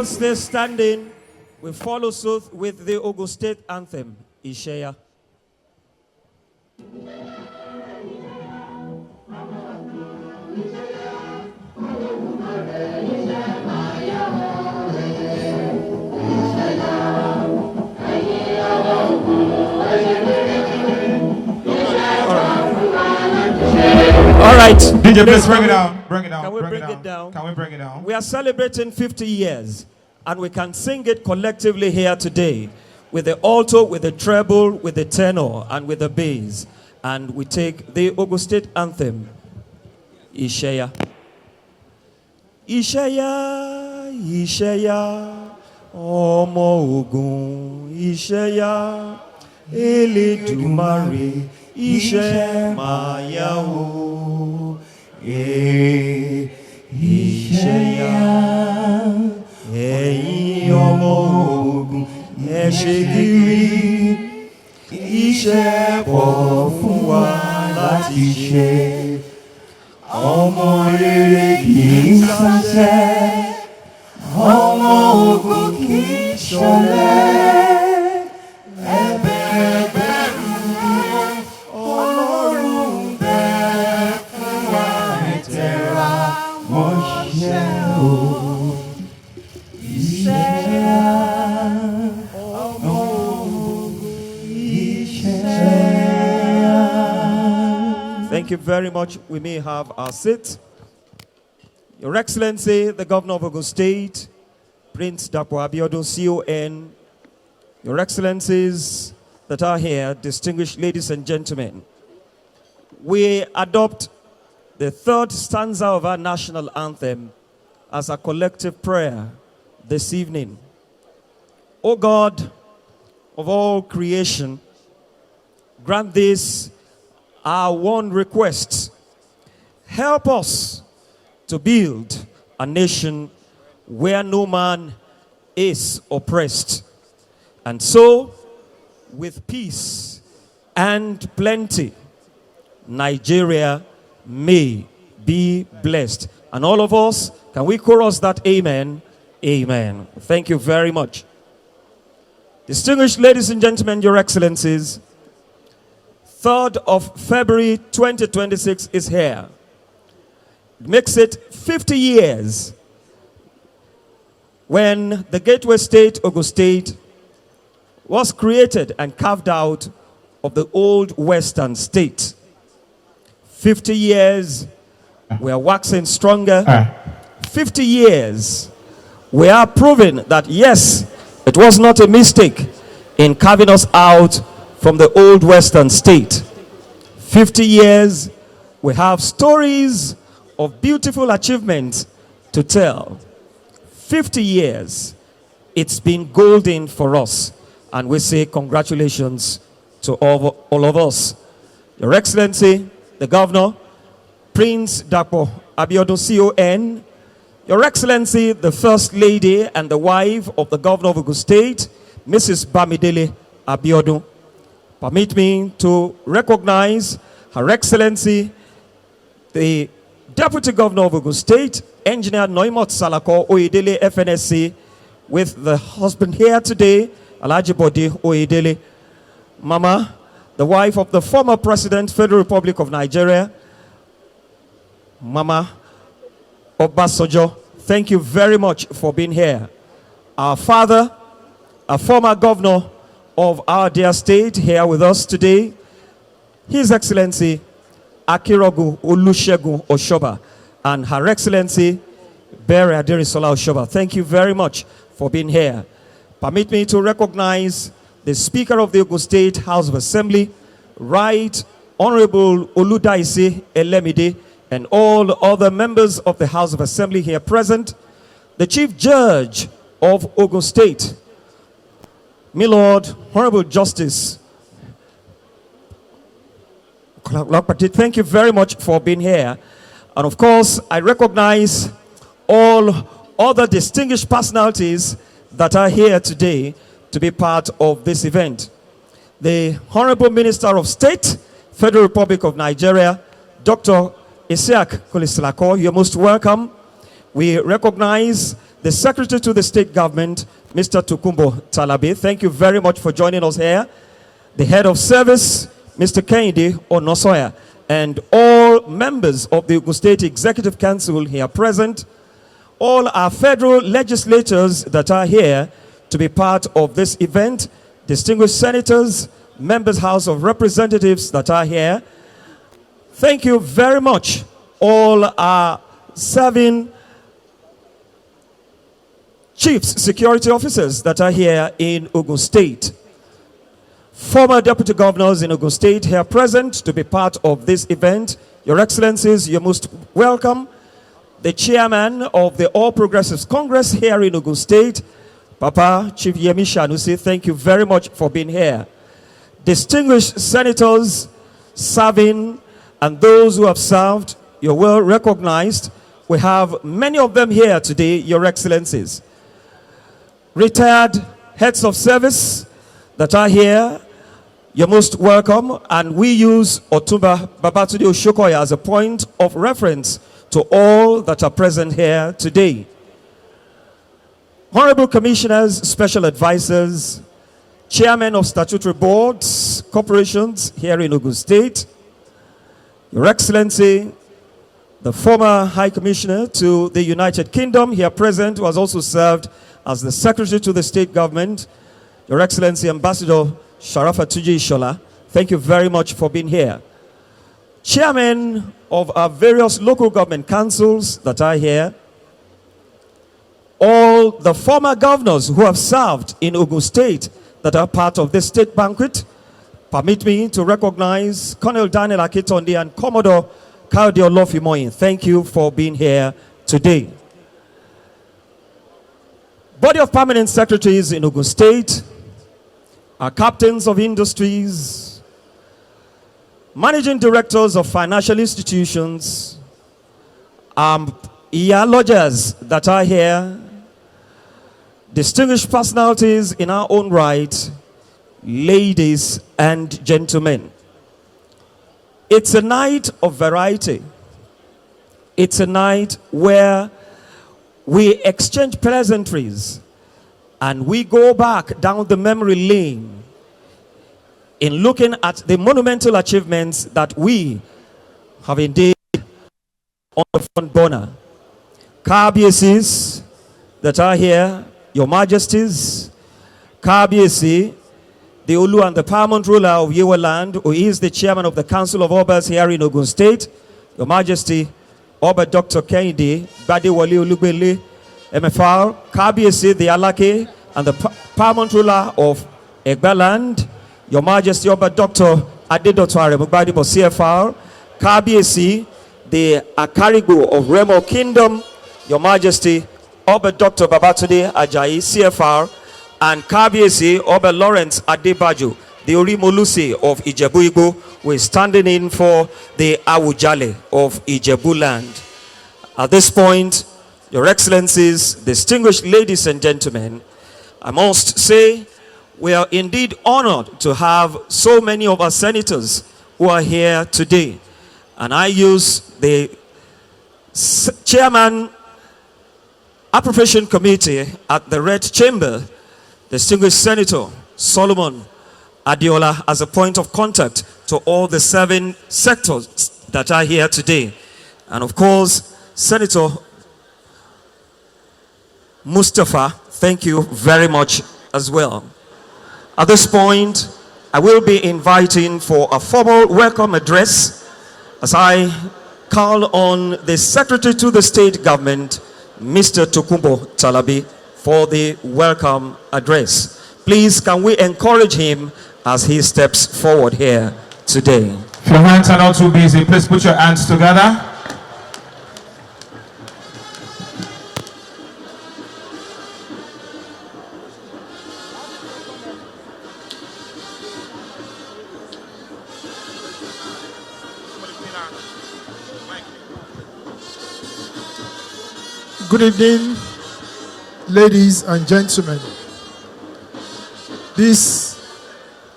all stay standing, we follow suit with the Ogun State anthem, Ishaya. All right. DJ, please bring it down. Bring it down. Can we bring it down? Can we bring it down? We are celebrating 50 years, and we can sing it collectively here today with the alto, with the treble, with the tenor, and with the bass. And we take the Ogun State anthem, Ishaya. Ishaya, Ishaya, Omo Ogun, Ishaya, Eledumare, Ishe Mayawo, Ishaya, Eyin Omo Ogun, Eshegiri, Ishe pọ̀ fún wa láti ṣe. Ọmọ rere kì í ṣọ̀lẹ, ọmọ ogun kì í ṣọ̀lẹ. Ẹgbẹ̀rún Ọlọ́run bẹ fún wa, ẹ tẹra mọ́ṣẹ́ o. Iṣẹ́ ọmọ ogun, iṣẹ́. Thank you very much. We may have our seat. Your Excellency, the Governor of Ogun State, Prince Dapo Abiodun, CON, Your Excellencies that are here, distinguished ladies and gentlemen, we adopt the third stanza of our national anthem as a collective prayer this evening. O God of all creation, grant this our one request. Help us to build a nation where no man is oppressed. And so, with peace and plenty, Nigeria may be blessed. And all of us, can we chorus that amen? Amen. Thank you very much. Distinguished ladies and gentlemen, Your Excellencies, 3rd of February 2026 is here. It makes it 50 years when the Gateway State, Ogun State, was created and carved out of the old Western state. 50 years, we are waxing stronger. 50 years, we are proving that yes, it was not a mistake in carving us out from the old Western state. 50 years, we have stories of beautiful achievements to tell. 50 years, it's been golden for us. And we say congratulations to all of us. Your Excellency, the Governor, Prince Dapo Abiodun, CON, Your Excellency, the First Lady and the wife of the Governor of Ogun State, Mrs. Bamidele Abiodun. Permit me to recognize Her Excellency, the Deputy Governor of Ogun State, Engineer Noimot Salako Oyedele, FNSC, with the husband here today, Alhaji Bode Oyedele. Mama, the wife of the former President, Federal Republic of Nigeria, Mama Obasanjo, thank you very much for being here. Our father, a former governor of our dear state, here with us today, His Excellency Akirogu Olusegun Oshoba, and Her Excellency Bere Aderisola Oshoba. Thank you very much for being here. Permit me to recognize the Speaker of the Ogun State House of Assembly, Right Honorable Oludaisi Elemide, and all other members of the House of Assembly here present, the Chief Judge of Ogun State, my Lord, Honorable Justice thank you very much for being here. And of course, I recognize all other distinguished personalities that are here today to be part of this event. The Honorable Minister of State, Federal Republic of Nigeria, Dr. Isiaq Kolisilako, you're most welcome. We recognize the Secretary to the State Government, Mr. Tokunbo Talabi. Thank you very much for joining us here. The Head of Service, Mr. Kehinde Onosoya, and all members of the Ogun State Executive Council here present, all our federal legislators that are here to be part of this event, distinguished senators, members House of Representatives that are here. Thank you very much. All our serving chiefs, security officers that are here in Ogun State. Former deputy governors in Ogun State here present to be part of this event. Your Excellencies, you're most welcome. The chairman of the All Progressives Congress here in Ogun State, Papa Chief Yemi Shanusi, thank you very much for being here. Distinguished senators serving and those who have served, you're well recognized. We have many of them here today, Your Excellencies. Retired heads of service that are here, you're most welcome. And we use Otumba Babatunde Oshokoya as a point of reference to all that are present here today. Honorable Commissioners, Special Advisors, Chairmen of Statutory Boards, Corporations here in Ogun State, Your Excellency, the former High Commissioner to the United Kingdom here present, who has also served as the Secretary to the State Government, Your Excellency Ambassador Sharafa Tuji Ishola, thank you very much for being here. Chairmen of our various local government councils that are here, all the former governors who have served in Ogun State that are part of this state banquet, permit me to recognize Colonel Daniel Akitondi and Commodore Kaudi Olofimoyin. Thank you for being here today. Body of Permanent Secretaries in Ogun State, our captains of industries, managing directors of financial institutions, lodgers that are here, distinguished personalities in our own right, ladies and gentlemen. It's a night of variety. It's a night where we exchange pleasantries and we go back down the memory lane in looking at the monumental achievements that we have indeed on the front burner. KBSs that are here, Your Majesties, KBSc, the Olu and the paramount ruler of Yewa land, who is the chairman of the Council of Obas here in Ogun State, Your Majesty, Oba Dr. Kehinde Badewale Olugbele, MFR, KBSc, the Alake, and the paramount ruler of Egba land, Your Majesty, Oba Dr. Adedotware Mugbadibo CFR, KBSc, the Akarigo of Remo Kingdom, Your Majesty, Oba Dr. Babatunde Ajayi CFR, and KBSc, Oba Lawrence Adebajo, the Orimolusi of Ijebu Igbo, who is standing in for the Awujale of Ijebu land. At this point, Your Excellencies, distinguished ladies and gentlemen, I must say we are indeed honored to have so many of our senators who are here today. And I use the Chairman Appropriation Committee at the Red Chamber, distinguished Senator Solomon Adiola, as a point of contact to all the 7 sectors that are here today. And of course, Senator Mustafa, thank you very much as well. At this point, I will be inviting for a formal welcome address as I call on the Secretary to the State Government, Mr. Tokunbo Talabi, for the welcome address. Please, can we encourage him as he steps forward here today? If your hands are not too busy, please put your hands together. Good evening, ladies and gentlemen. This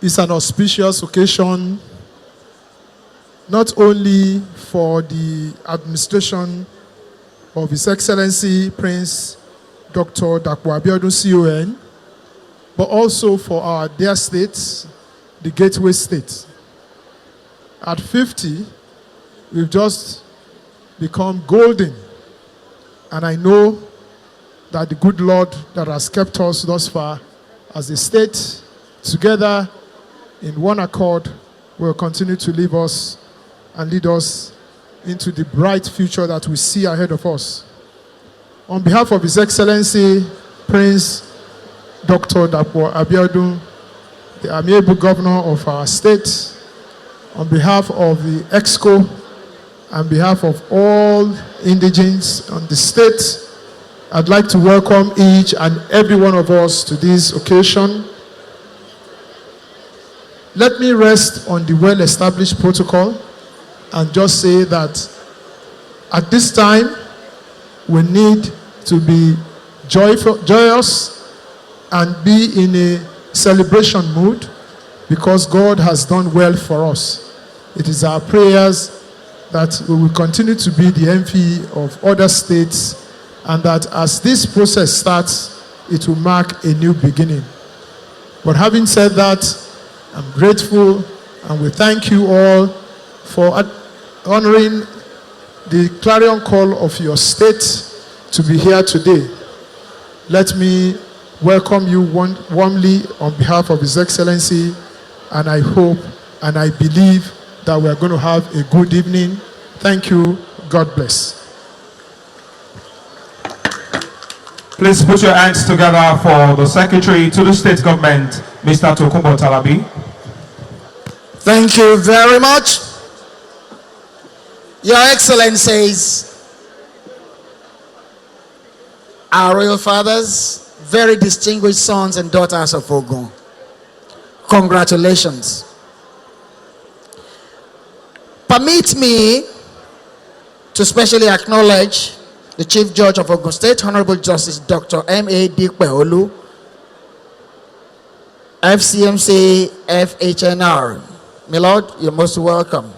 is an auspicious occasion not only for the administration of His Excellency Prince Dr. Dapo Abiodun CON, but also for our dear state, the Gateway State. At 50, we've just become golden. And I know that the good Lord that has kept us thus far as a state together in one accord will continue to lead us and lead us into the bright future that we see ahead of us. On behalf of His Excellency Prince Dr. Dapo Abiodun, the amiable governor of our state, on behalf of the EXCO, on behalf of all indigents on the state, I'd like to welcome each and every one of us to this occasion. Let me rest on the well-established protocol and just say that at this time, we need to be joyous and be in a celebration mood because God has done well for us. It is our prayers that we will continue to be the envy of other states and that as this process starts, it will mark a new beginning. But having said that, I'm grateful and we thank you all for honoring the clarion call of your state to be here today. Let me welcome you warmly on behalf of His Excellency, and I hope and I believe that we are going to have a good evening. Thank you. God bless. Please put your hands together for the Secretary to the State Government, Mr. Tokunbo Talabi. Thank you very much. Your Excellencies, our royal fathers, very distinguished sons and daughters of Ogun, congratulations. Permit me to specially acknowledge the Chief Judge of Ogun State, Honorable Justice Dr. M.A. Dikpeolu, FCMC FHNR. My Lord, you're most welcome.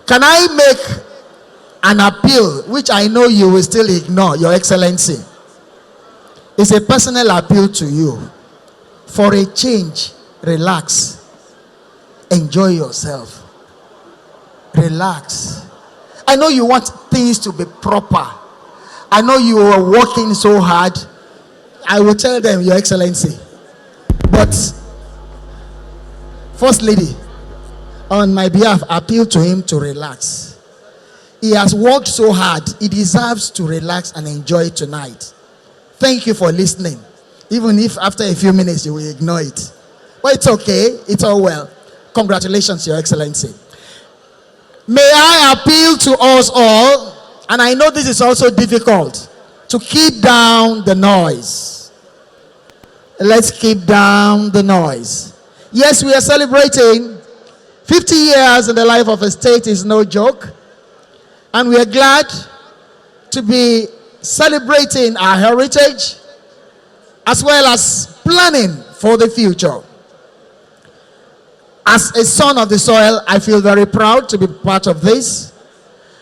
Can I make an appeal, which I know you will still ignore, Your Excellency? It's a personal appeal to you. For a change, relax. Enjoy yourself. Relax. I know you want things to be proper. I know you are working so hard. I will tell them, Your Excellency. But, First Lady, on my behalf, appeal to him to relax. He has worked so hard. He deserves to relax and enjoy tonight. Thank you for listening. Even if after a few minutes you will ignore it. But it's okay. It's all well. Congratulations, Your Excellency. May I appeal to us all, and I know this is also difficult, to keep down the noise. Let's keep down the noise. Yes, we are celebrating 50 years in the life of a state is no joke. And we are glad to be celebrating our heritage as well as planning for the future. As a son of the soil, I feel very proud to be part of this.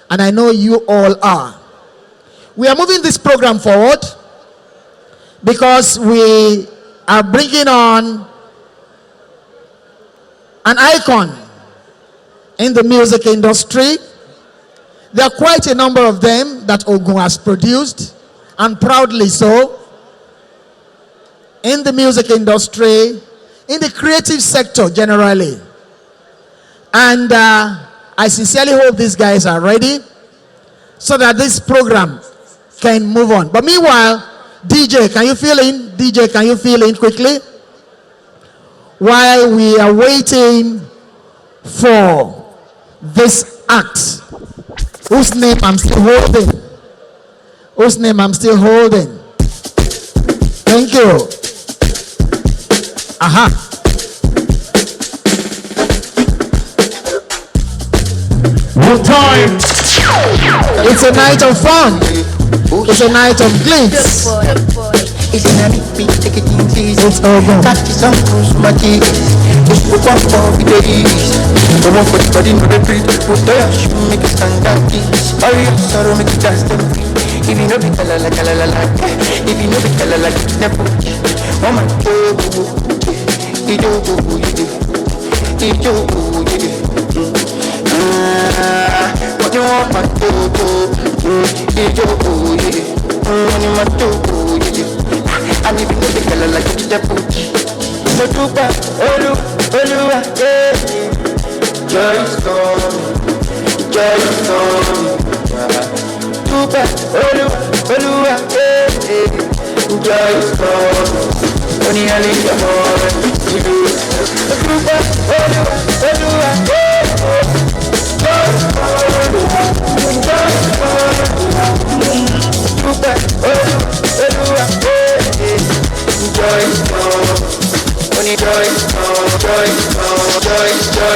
And I know you all are. We are moving this program forward because we are bringing on an icon in the music industry. There are quite a number of them that Ogun has produced, and proudly so, in the music industry, in the creative sector generally. And I sincerely hope these guys are ready so that this program can move on. But meanwhile, DJ, can you fill in? DJ, can you fill in quickly? While we are waiting for this act, whose name I'm still holding. Whose name I'm still holding. Thank you. Aha. One time. It's a night of fun. It's a night of glitz. It's Ogun. If you know be kalala kalala, if you know be kalala, never. Oh my God, you do, you do. What you want, my do, you do, you my do, and if you know be kalala, never. So do back, olu, yeah. Joy is coming, joy is coming. Tuba, Olua, yeah. Joy is coming. Only I live your heart. Tuba, Olua, yeah. Joy is coming, joy is coming. Tuba, Olua, yeah. Joy is coming. Only joy is coming, joy is coming, joy,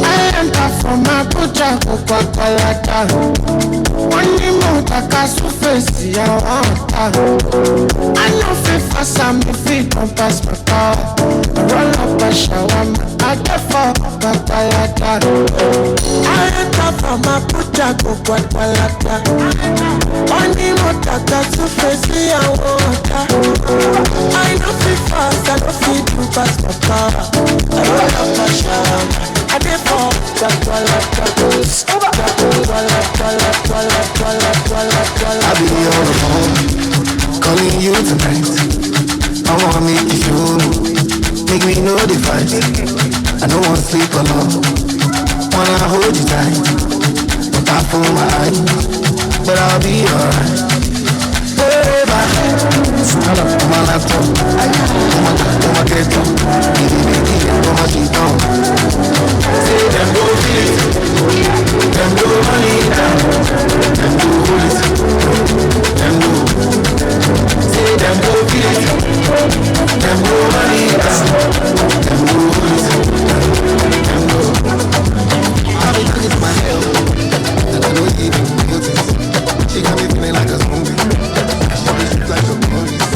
I enter from my Abuja, Papalata. Only Motaka surface, I know FIFA, some feet compass my car. Roll up a shawarma, I get for Papalata. I enter from my Abuja, Papalata. Only Motaka surface, I know FIFA, some feet compass my car. Roll up a shawarma, I get for Papalata. I'll be on the phone, calling you tonight. I wanna make you feel, make me know the vibes. I don't wanna sleep alone, wanna hold you tight. But I fool my eyes, but I'll be alright. Baby, on my laptop, on my keto, on my G-Tone. Say them go feel it, them go money down, them go hold it, them go. Say them go feel it, them go money down, them go hold it, them go. I've been looking for my hell, and I don't even notice. She got me feeling like a zombie. Like a police.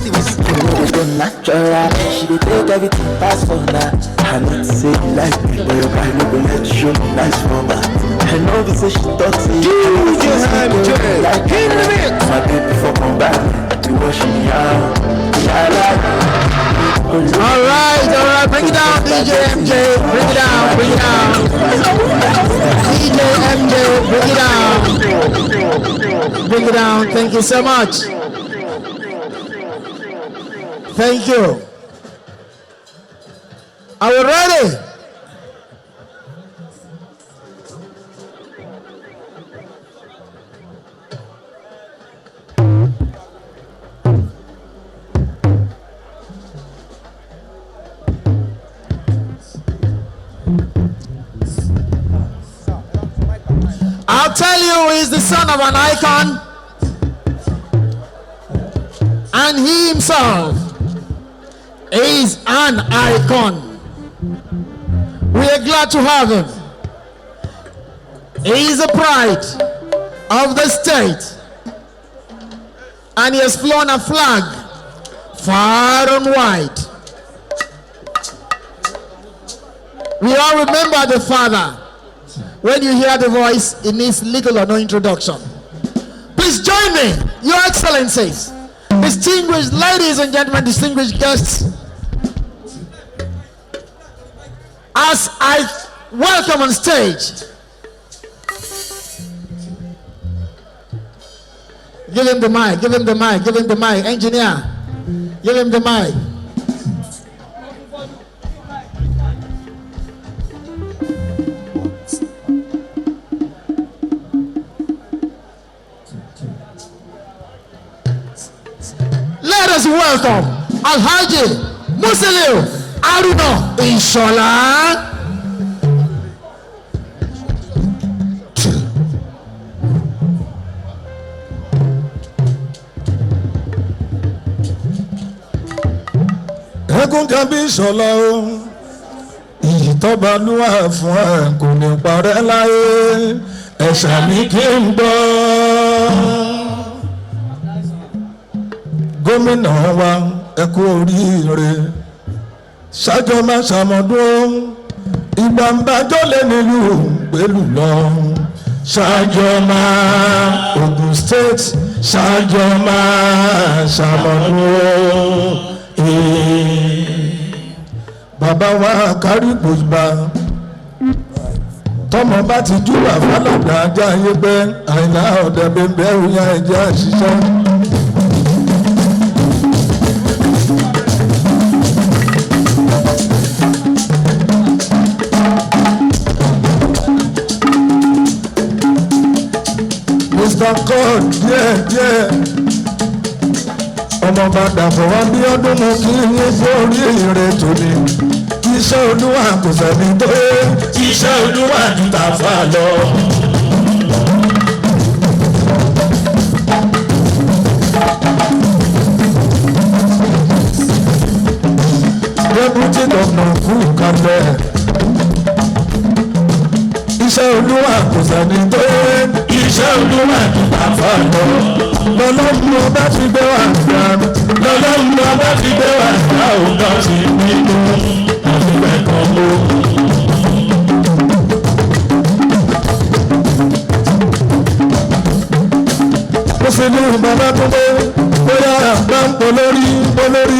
She was natural. She dey take everything pass for now. I know to say you like me, but your mind no go let you show me nice for her. I know we say she talk say you like me. My baby for come back, you wash me out. Alright, bring it down, DJ MJ, bring it down. DJ MJ, bring it down, thank you so much. Thank you. Are we ready? I'll tell you, he's the son of an icon, and he himself is an icon. We are glad to have him. He is a pride of the state, and he has flown a flag far and wide. We all remember the father. When you hear the voice, it needs little or no introduction. Please join me, Your Excellencies, distinguished ladies and gentlemen, distinguished guests, as I welcome on stage. Give him the mic, give him the mic, give him the mic. Engineer, give him the mic. Let us welcome Alhaji Musiliu Aruna Inshallah. Ẹkún kábí ìṣọ̀lá o, ìtọ́balúwà fún ẹ kò ní parẹ́ láyé, ẹ̀ṣà mi kí n gbọ́. Gómìnà wa ẹ kú oríire, ṣájọ́ máa ṣàmọ́dún, ìgbà ń bájọ́ lé nílùú pẹ̀lú lọ. Ṣájọ́ máa Ogun State, ṣájọ́ máa ṣàmọ́dún. Bàbá wa kárí gbòjìbà tọmọ bá ti júwà fálàdà ajá ayé pẹ́ àìlá ọ̀dẹ bẹ́ẹ̀ òyà ẹ̀jẹ̀ àṣìṣe. Mr. God díẹ̀ ọmọ bá dàbọ̀ wá bí ọdún mú kí ní sórí èrè tòní. Iṣẹ́ Olúwa kò sẹ́ni tó yé. Iṣẹ́ Olúwa ju tàfà lọ. Deputy Governor kú kalẹ̀. Iṣẹ́ Olúwa kò sẹ́ni tó yé. Iṣẹ́ Olúwa ju tàfà lọ. Lọ́lọ́mú ọba fi gbé wà gbà. Lọ́lọ́mú ọba fi gbé wà gbà. Ọba fi nínú àfihàn kan mú. Mo fi ní bàbá tó dé. Bóyá àgbà ń polórí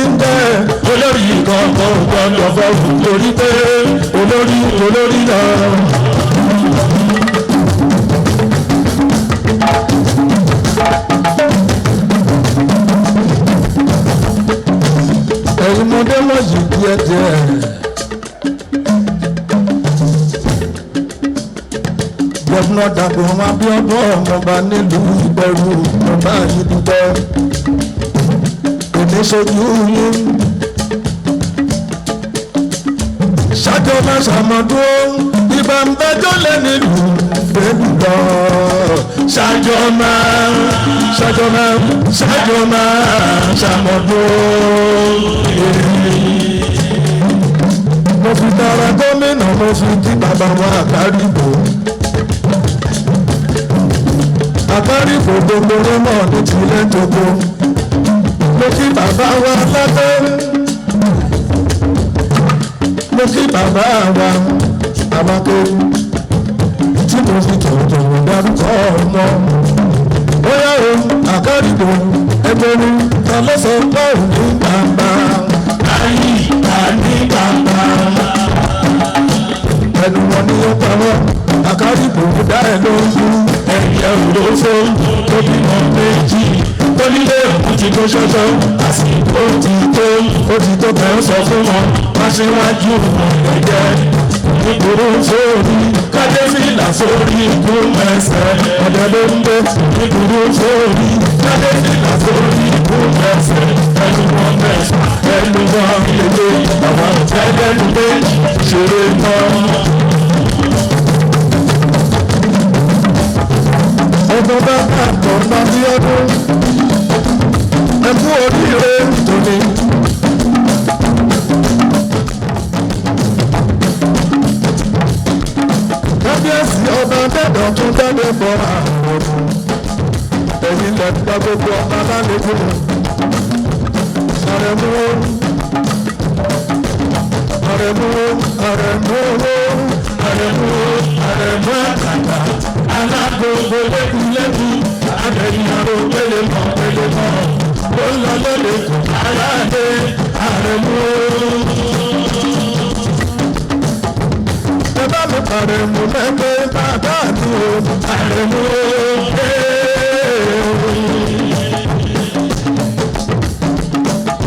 ń jẹ́. Olórí kankan gbọ́dọ̀ fọ́ọ̀mù torí pé olórí náà. Ẹ̀yin mọdé wọ̀nyí díẹ̀díẹ̀. Gọ́fúnà Dàpọ̀ Abíọ́dún ọmọọba nílùú Ìbẹ̀rù ọba yìí dúpẹ́. Èmi ṣojú yín. Ṣájọ́ máa ṣàmọ́dún ìbá ń bẹ́jọ́ lé nílùú Ìbẹ̀rù lọ. Ṣájọ́ máa ṣàmọ́dún. Mo fi tara gómìnà, mo fi kí bàbá wa Àkárìbò. Àkárìbò gbogbo mọ̀ ní tilẹ̀ tókò. Mo kí bàbá wa lábẹ́. Mo kí bàbá wa Àbákẹ́. Tí mo fi tọ̀tọ̀rọ̀ dárúkọ ọmọ. Bóyá o Àkárìbò ẹgbẹ̀rún ta ló sọ pé òun ní gbàgbà. Ayé ta ní gbàgbà. Ẹnu wọn ni ó pamọ́. Àkárìbò dá ẹ lóhùn. Ẹ̀yẹ òrófó tó bímọ méjì. Onílé òkú ti tó ṣọ́ṣọ́. Àsìkò ti tó bẹ́ẹ̀ sọ fún wọn. Wá síwájú ẹ̀jẹ̀. Ìgboro sórí kádéfìlà sórí ikú ẹsẹ̀. Ọ̀dẹ ló ń gbé. Ìgboro sórí kádéfìlà sórí ikú ẹsẹ̀. Ẹnu wọn mẹ́sàn. Ẹnu wọn lédè. Àwọn ẹlẹ́nu pé ṣeré náà. Ọgbọ́n bá àtọ̀ bá bí ọdún. Ẹkú oríire tòní. Kábíyèsí ọba dẹ́dọ̀ tún dábẹ́ bọ́ àwọn ọdún. Ẹ̀yin lẹ gba gbogbo ọba lálejò. àrẹ̀mú àtàtà alágbogbo lẹ́kùlẹ́kù àbẹ̀yìnàrò pélémọ̀ ó ń lọ lóde kò aláàdé àrẹ̀mú. ẹ bá mi àrẹ̀mú lẹ́gbẹ́ bàbá mi o àrẹ̀mú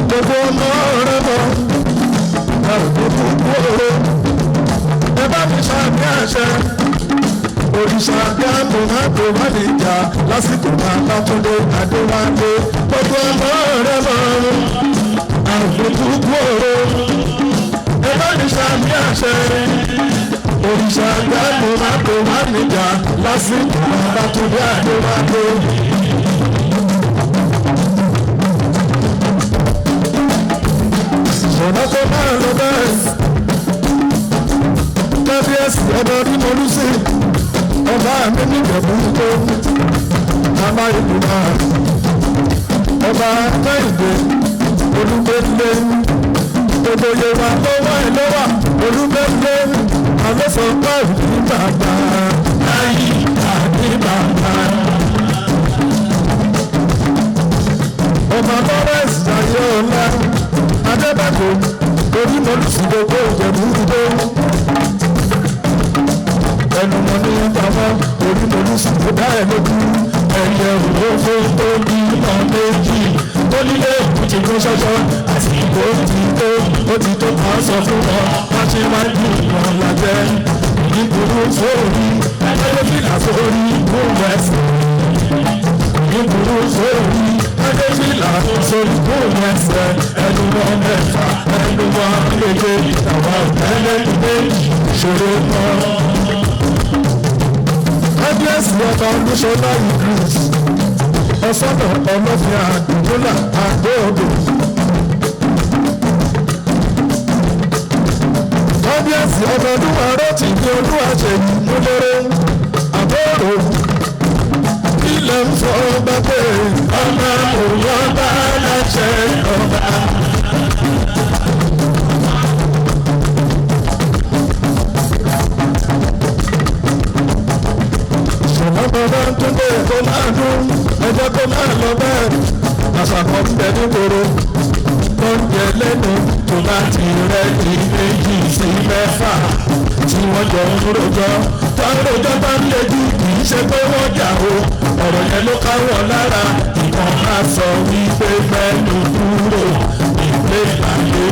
gbogbo ọmọ rẹ bọ̀ àrùn kúkú ẹ bá mi ṣàmì àṣẹ òrìṣà gáàmù máàbò má lè jà lásìkò máa látúndé adéwálé gbogbo ọmọ rẹ bọ̀ àrùn kúkú ẹ bá mi ṣàmì àṣẹ òrìṣà gáàmù máàbò má lè jà lásìkò máa látúndé adéwálé. ọ̀nà tó máa lọ bẹ́ẹ̀ kábíyèsí ọba onímọ̀lúsí ọba mi níjẹ̀bú tó àmà ìdùnnà ọba kẹ́hìndé olúgbẹ́lẹ́ gbogbo yorùbá tó wá ìlọ́wà olúgbẹ́lẹ́ àlọ́sọ̀pá ìdí bàbá láyé àdí bàbá ọba lọ́rẹ́sì ayé ọ̀la adébàkó onímọ̀lúsí gbogbo ìjẹ̀bú tó ẹnu mọ ní pamọ́ onímọ̀lúsí tó dá ẹ lójú ẹ̀yẹ òfófó tó bí ọmọ méjì ó nílé òkúti kó ṣọ́ṣọ́ àsìkò ti tó máa sọ fún wọn wá ṣe máa ń dùn wọn lájẹ́ ìbúrú sórí ẹlẹ́fìlà sórí kó wẹ̀sì ìbúrú sórí ẹlẹ́fìlà sórí kó wẹ̀sì ẹnu wọn mẹ́fà ẹnu wọn léje àwọn ẹlẹ́gbẹ́ ìṣòro kan. kábíyèsí ọba olúṣọlá ìgírìsì ọsọdọ ọlọfin àdúgbòlà àgbẹọdọ. kábíyèsí ọba olúwa rọtì ní olúwa ṣèyí múlẹrẹ àbọrò ilẹ̀ ń fọ ọba pé ọba òun ọba láṣẹ ọba. bàbá tó dé kó máa dún ẹjọ́ kó máa lọ bẹ́ẹ̀ àṣàkọ́ ń bẹ nígboro tó ń jẹ lẹ́nu tó bá ti rẹ́ di méjì sí mẹ́fà tí wọ́n jọ ń rojọ́ tó ń rojọ́ bá ń lejú kì í ṣe pé wọ́n jà o ọ̀rọ̀ yẹn ló ká wọ́n lára ìkan máa sọ wípé mẹ́nu kúrò ìgbé ìpàdé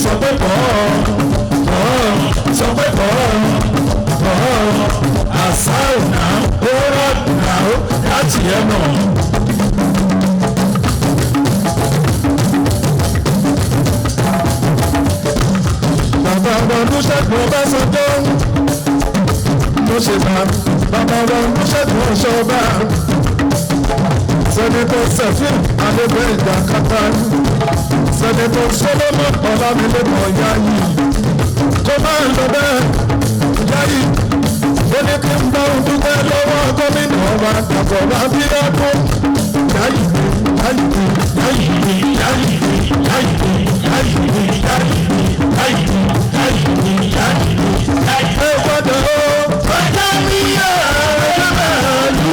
sọ pé kọ́ sọ pé kọ́ àṣà ọ̀nà ó rọ̀dùnà ó láti ẹ̀ mọ̀. bàbá wa olùṣègùn ọbásanjọ́ ló ṣe bá bàbá wa olùṣègùn ọ̀ṣọ́ba sẹ́nitọ́ sẹ́fìn adébẹ́yìnjà kátà sẹ́nitọ́ sọ́lọ́mọ́ ọ̀làmílẹ́kọ̀ọ́ yáyì kó máa ń lọ bẹ́ẹ̀ yáyì ó ní kí n bá òun dúpẹ́ lọ́wọ́ gómìnà ọba àgbọ̀ bá bí lọ́dún yáyì ẹ gbọ́dọ̀ ọjà mi yá ẹ máa lù.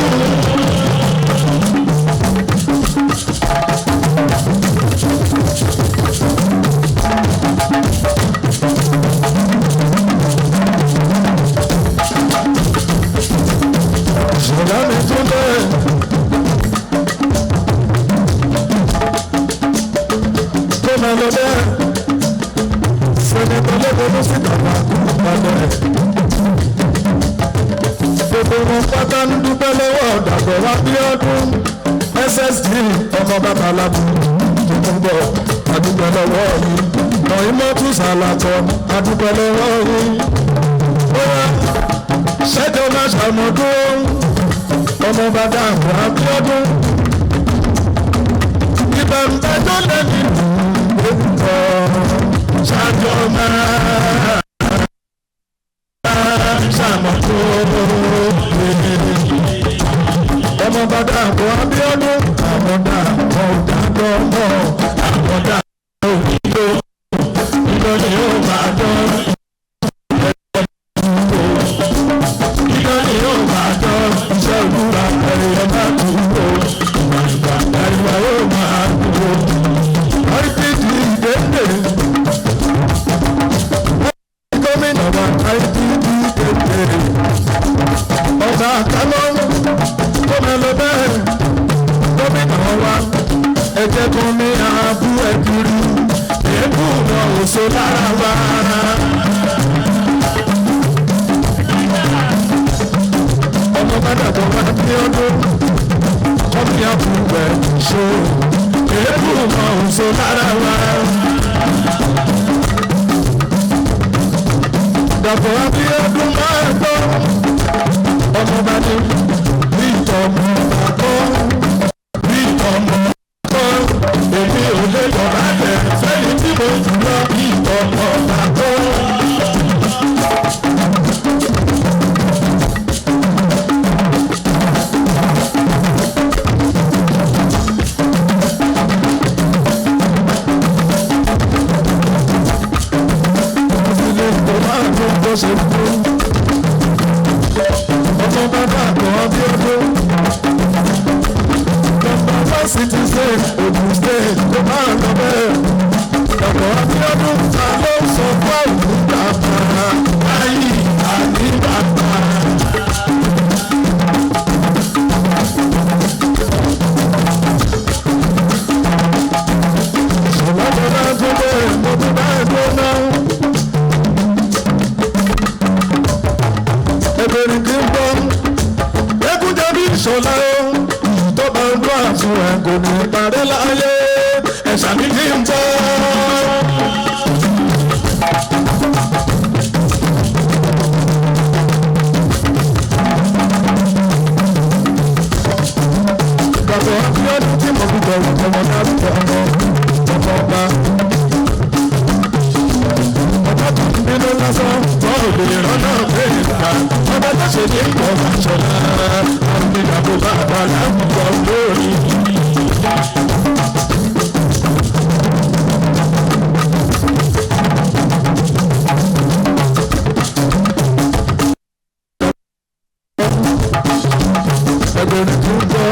Ṣọlá mi tún bẹ́ẹ̀. Tó máa lọ bẹ́ẹ̀. Sẹ́nẹ̀tọ̀ lẹ́kọ̀ọ́ ló sì dàgbà padà ẹ̀. Gbogbo wọn pátá ń dúpẹ́ lọ́wọ́ Dàpọ̀ Abíọ́dún. SSD ọmọ bàbá alábù tó ń bọ̀ adúpẹ́ lọ́wọ́ yìí. Nọ̀ìmọ́tù Sàlàtọ̀ adúpẹ́ lọ́wọ́ yìí. Ṣẹ́jọ́ máa ṣàmọ́dún ọmọ bàbá àwọn Abíọ́dún ìbànújẹ́ tó lẹ́ni lórúkọ ṣáájọ́ máa ṣàmọ́dún ọmọ bàbá àwọn Abíọ́dún àwọn dà àwọn dàgbọ́ mọ́ àwọn dà òyìnbó ìlọ́ni ó máa dán. Iná ni yóò máa dán. Iṣẹ́ olúwa ẹ̀yẹ máa dúró. Ìwà ìgbà ẹ̀yẹ yóò máa dúró. IPD dédé. Gómìnà wa IPD dédé. Ọba àkàlọ́ gómìnà bẹ́ẹ̀. Gómìnà wa ẹ̀jẹ̀ kan ní àbú ẹ̀kiri. Èébú náà ò so lára wa. Ọmọ bàdàgbọ̀ wá ní ọdún. Ọmọ ìyá fún ẹ̀ ṣó. Èébú náà ò so lára wa. Dàpọ̀ Abíọ́dún máa gbọ́. Ọmọ bá ní bí ìtọ́mọ bá kọ́. Bí ìtọ́mọ bá kọ́. Èmi ò lè yọ̀ lábẹ́ sẹ́yìn tí mo jù lọ bí ìtọ́mọ bá kọ́. Ṣe fún ọmọ bàbá àgbọ̀ Abíọ́dún nọ́mbà fásitì state Ogun state kò máa lọ bẹ́ẹ̀ àgbọ̀ Abíọ́dún ta ló sọ fún bàbá ayé àní bàbá. Ṣọlá bọ́lá tó bẹ́ẹ̀ mo tún bá ẹ̀dọ́ náà. Ebèrè kí n bọ́, ẹkún jẹ́bi ìṣọ̀lá o, tó bá ń dún àtún ẹ̀ kò ní parẹ́ láyé, ẹ̀ṣà mi kí n bọ́. Dàpọ̀ Abíọ́dún tí mo fi bẹ̀rù ọmọ náà fi ọmọ ọba. Ọjọ́ tó ń bínú lásán, wọ́n ò lè rọ́nà pé ìgbà. Ọba tó ṣe ní ìgbọ̀ máa ṣọlá. Àwọn ìdàgbò bàbá láwùjọ lórí. Ẹgbẹ̀rún tó ń bọ̀,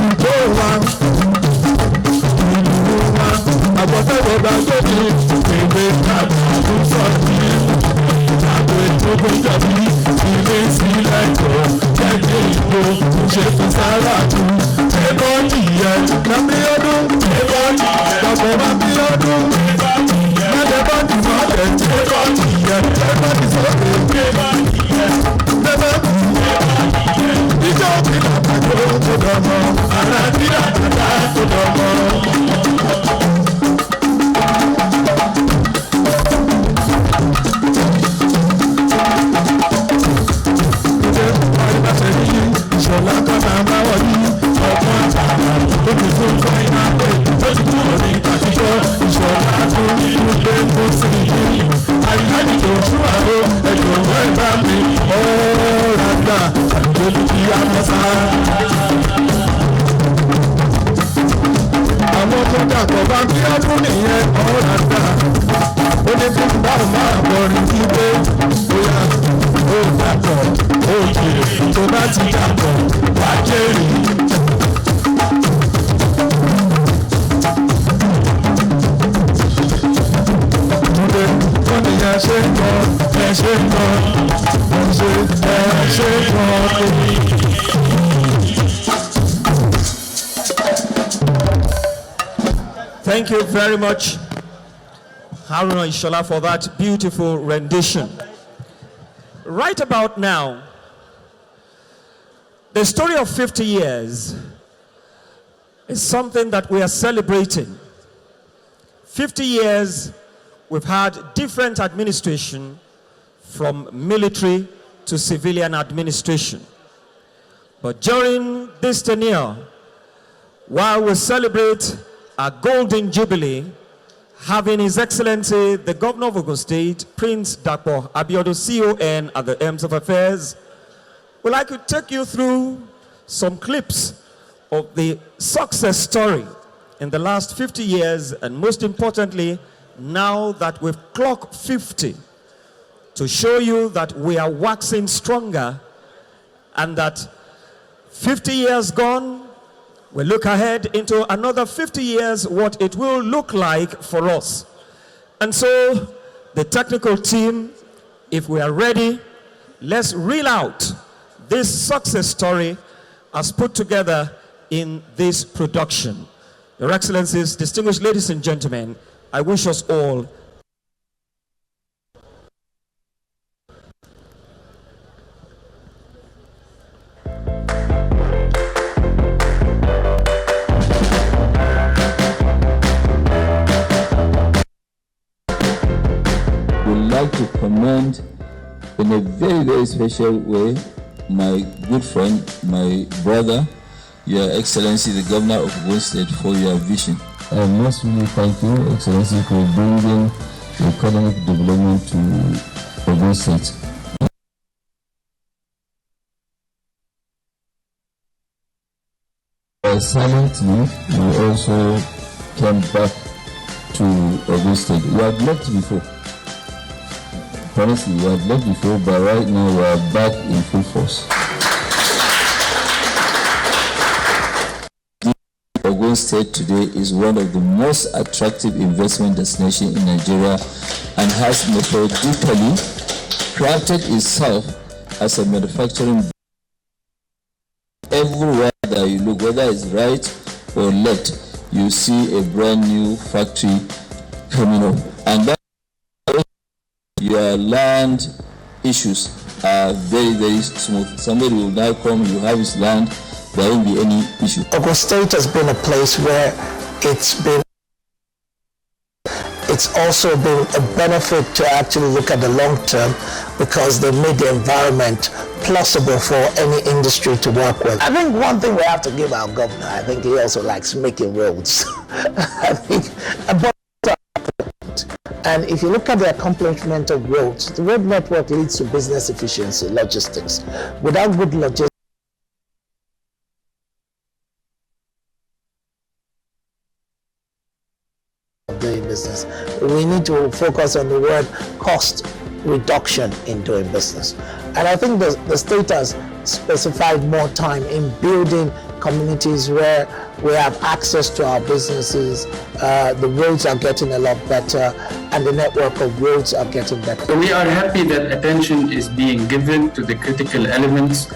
ìjọ wa, ìlú wa, àbọ̀tẹ́wọ̀ bá gbòdì, ìgbé tàbí àdúgbò yìí. Àgbẹ̀ tó gbọ́dọ̀ bí ilé sílẹ̀ jọ jẹ́jẹ́ ìbò ṣe fún sára tù. Ẹ̀kọ́ nìyẹn Abíọ́dún. Ẹ̀kọ́ nìyẹn Dàpọ̀ Abíọ́dún. Mẹ́lẹ̀ bá ti sọ̀rọ̀ ẹ̀kọ́ nìyẹn. Ẹ̀kọ́ ti sọ̀rọ̀ ẹ̀kọ́ nìyẹn. Bẹ́ẹ̀ ìjọ òkìlà àjọ tó dọ̀mọ́. Àrà ìdílé àjàdá tó dọ̀mọ́. Ṣọlá kọ́ta máa wọ̀ ní ọ̀pọ̀ àtàrà ó ti tún kọ́ iná pé ó ti kúrò ní àtijọ́ ìṣọ̀lá tó nínú pé kó sì ní àyíkájú tó fún àrò ẹ̀jọ̀ ọ̀rọ̀ ìbá mi ọ̀ràgbà àdúgbò kí á mọ́ sá. Àwọn ọmọ Dàpọ̀ Abíọ́dún nìyẹn ọ̀ràgbà ó ní kí n bá máa bọ̀rin kí pé bóyá ó dàpọ̀ ó jèrè tó bá ti dàpọ̀ wá jèrè. Túndé wọ́n ní ẹ ṣe ń bọ̀ ẹ ṣe ń bọ̀ ẹ ṣe ń bọ̀. Thank you very much, Haruna Ishola, for that beautiful rendition. Right about now, the story of 50 years is something that we are celebrating. 50 years, we've had different administration, from military to civilian administration. But during this tenure, while we celebrate our golden jubilee, having His Excellency, the Governor of Ogun State, Prince Dapò Abiodun, CON, at the helm of affairs, we'd like to take you through some clips of the success story in the last 50 years, and most importantly, now that we've clocked 50, to show you that we are waxing stronger and that 50 years gone, we look ahead into another 50 years, what it will look like for us. And so, the technical team, if we are ready, let's reel out this success story as put together in this production. Your Excellencies, distinguished ladies and gentlemen, I wish us all would like to commend in a very, very special way my good friend, my brother, Your Excellency, the Governor of Ogun State, for your vision. I must really thank you, Excellency, for bringing economic development to Ogun State. Silently, we also came back to Ogun State. We had left before. Honestly, we had left before, but right now we are back in full force. Ogun State today is one of the most attractive investment destinations in Nigeria and has methodically crafted itself as a manufacturing. Everywhere that you look, whether it's right or left, you see a brand new factory coming up. And that your land issues are very, very smooth. Somebody will now come, you have his land, there won't be any issue. Ogun State has been a place where it's also been a benefit to actually look at the long term, because they made the environment plausible for any industry to work with. I think one thing we have to give our governor, I think he also likes making roads. I think and if you look at the accomplishment of roads, the road network leads to business efficiency, logistics. Without good logistics, doing business, we need to focus on the word cost reduction in doing business. And I think the state has specified more time in building communities where we have access to our businesses. The roads are getting a lot better, and the network of roads are getting better. So we are happy that attention is being given to the critical elements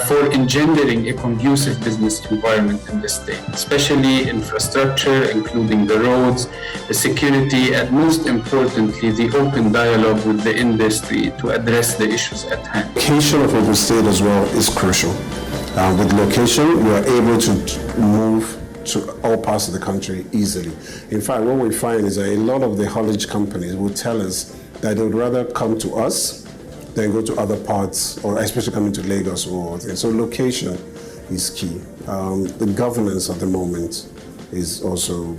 for engendering a conducive business environment in the state, especially infrastructure, including the roads, the security, and most importantly, the open dialogue with the industry to address the issues at hand. Location of Ogun State as well is crucial. With location, we are able to move to all parts of the country easily. In fact, what we find is that a lot of the haulage companies will tell us that they would rather come to us than go to other parts, or especially coming to Lagos or things. So location is key. The governance at the moment is also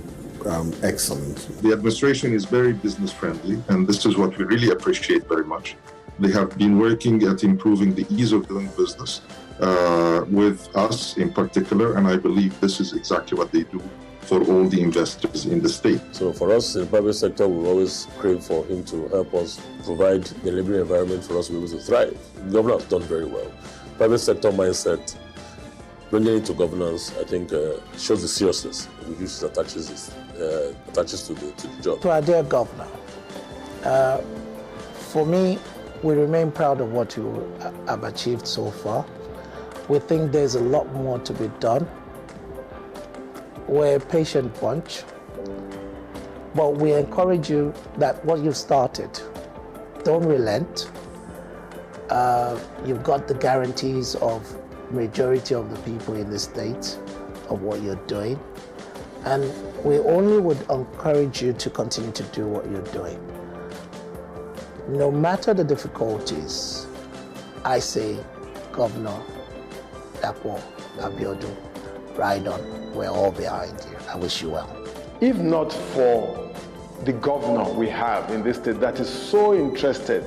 excellent. The administration is very business friendly, and this is what we really appreciate very much. They have been working at improving the ease of doing business with us in particular, and I believe this is exactly what they do for all the investors in the state. So for us in the private sector, we always crave for him to help us provide the enabling environment for us to be able to thrive. The governor has done very well. Private sector mindset, bringing it to governance, I think shows the seriousness with which it attaches to the job. To our dear governor, for me, we remain proud of what you have achieved so far. We think there's a lot more to be done. We're a patient bunch, but we encourage you that what you've started, don't relent. You've got the guarantees of majority of the people in the state of what you're doing, and we only would encourage you to continue to do what you're doing. No matter the difficulties, I say, Governor Dapo Abiodun, ride on. We're all behind you. I wish you well. If not for the governor we have in this state that is so interested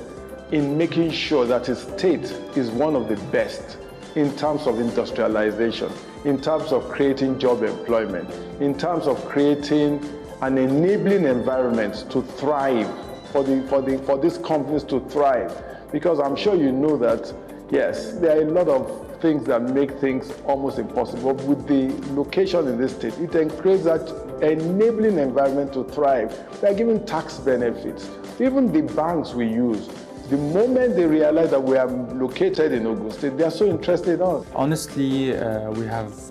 in making sure that his state is one of the best in terms of industrialization, in terms of creating job employment, in terms of creating an enabling environment to thrive, for these companies to thrive. Because I'm sure you know that, yes, there are a lot of things that make things almost impossible. With the location in this state, it creates that enabling environment to thrive. They are giving tax benefits. Even the banks we use, the moment they realize that we are located in Ogun State, they are so interested in us. Honestly, I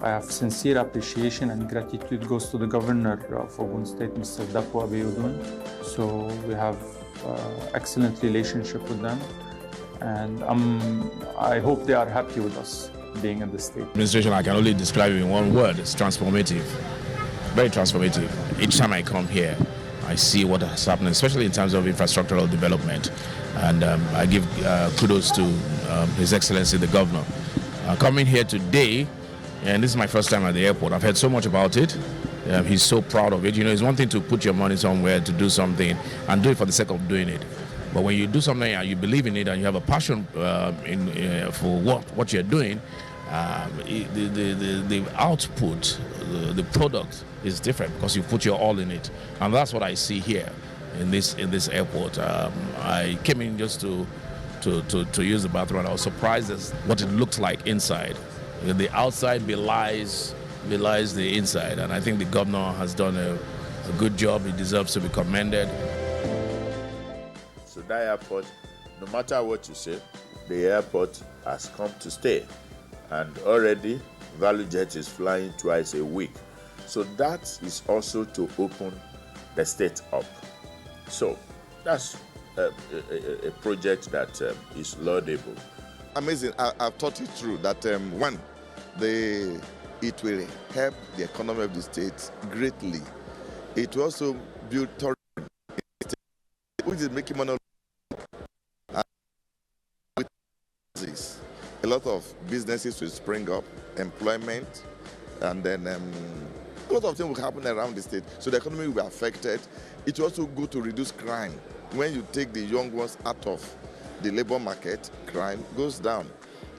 have sincere appreciation and gratitude goes to the governor of Ogun State, Mr. Dapo Abiodun. So we have excellent relationship with them, and I hope they are happy with us being in the state. Administration, I can only describe it in one word: it's transformative, very transformative. Each time I come here, I see what has happened, especially in terms of infrastructural development. And I give kudos to His Excellency the Governor. Coming here today, and this is my first time at the airport, I've heard so much about it. He's so proud of it. You know, it's one thing to put your money somewhere to do something and do it for the sake of doing it. But when you do something and you believe in it and you have a passion for what you're doing, the output, the product is different because you put your all in it. And that's what I see here in this airport. I came in just to use the bathroom, and I was surprised at what it looked like inside. The outside belies the inside, and I think the governor has done a good job. He deserves to be commended. So that airport, no matter what you say, the airport has come to stay, and already ValueJet is flying twice a week. So that is also to open the state up. So that's a project that is laudable. Amazing. I've thought it through that one, it will help the economy of the state greatly. It will also build tourism, which is making money. With this, a lot of businesses will spring up, employment, and then a lot of things will happen around the state. So the economy will be affected. It will also go to reduce crime. When you take the young ones out of the labor market, crime goes down.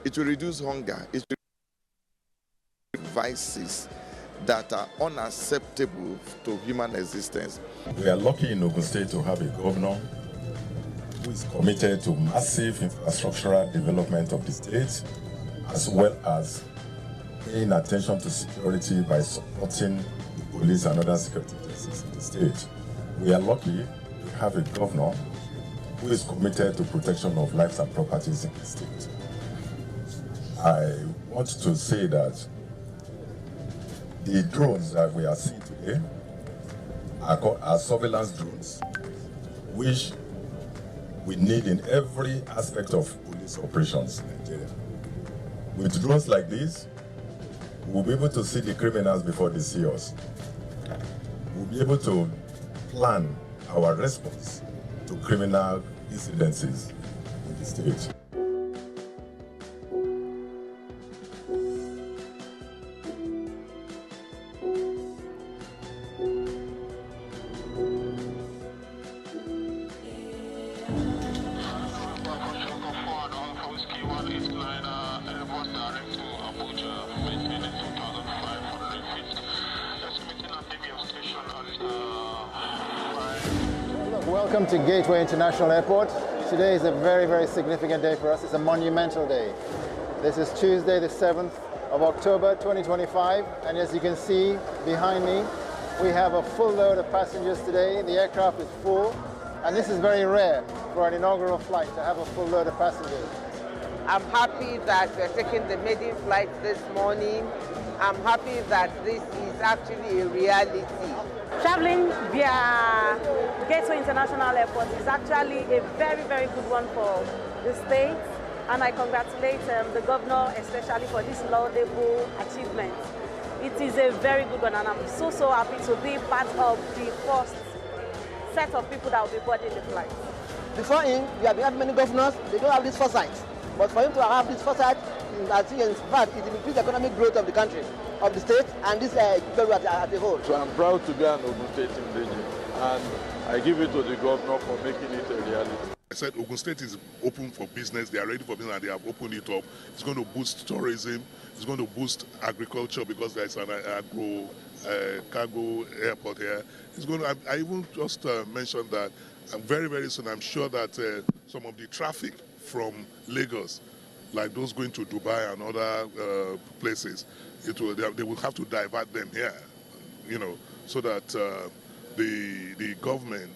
It will reduce hunger. It will reduce vices that are unacceptable to human existence. We are lucky in Ogun State to have a governor who is committed to massive infrastructural development of the state, as well as paying attention to security by supporting the police and other security agencies in the state. We are lucky to have a governor who is committed to protection of lives and properties in the state. I want to say that the drones that we are seeing today are surveillance drones, which we need in every aspect of police operations in Nigeria. With drones like this, we'll be able to see the criminals before they see us. We'll be able to plan our response to criminal incidences in the state. Welcome to Gateway International Airport. Today is a very, very significant day for us. It's a monumental day. This is Tuesday, the 7th of October, 2025. And as you can see behind me, we have a full load of passengers today. The aircraft is full. And this is very rare for an inaugural flight to have a full load of passengers. I'm happy that we're taking the maiden flight this morning. I'm happy that this is actually a reality. Traveling via Gateway International Airport is actually a very, very good one for the state, and I congratulate the governor especially for this laudable achievement. It is a very good one, and I'm so happy to be part of the first set of people that will be boarding the flight. Before him, we have had many governors, they don't have this foresight. But for him to have this foresight, I think in fact it will increase the economic growth of the country, of the state, and this people as a whole. So I'm proud to be an Ogun State indigenous, and I give it to the governor for making it a reality. I said Ogun State is open for business, they are ready for business, and they have opened it up. It's going to boost tourism, it's going to boost agriculture because there's an agro cargo airport here. It's going to, I even just mentioned that very, very soon I'm sure that some of the traffic from Lagos, like those going to Dubai and other places, they will have to divert them here, so that the government,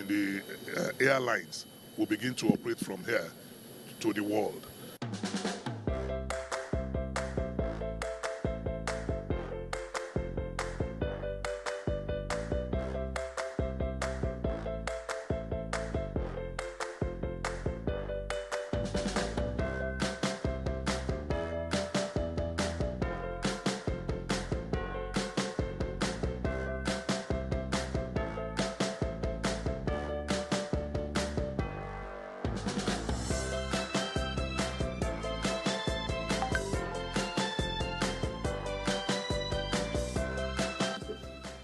the airlines will begin to operate from here to the world.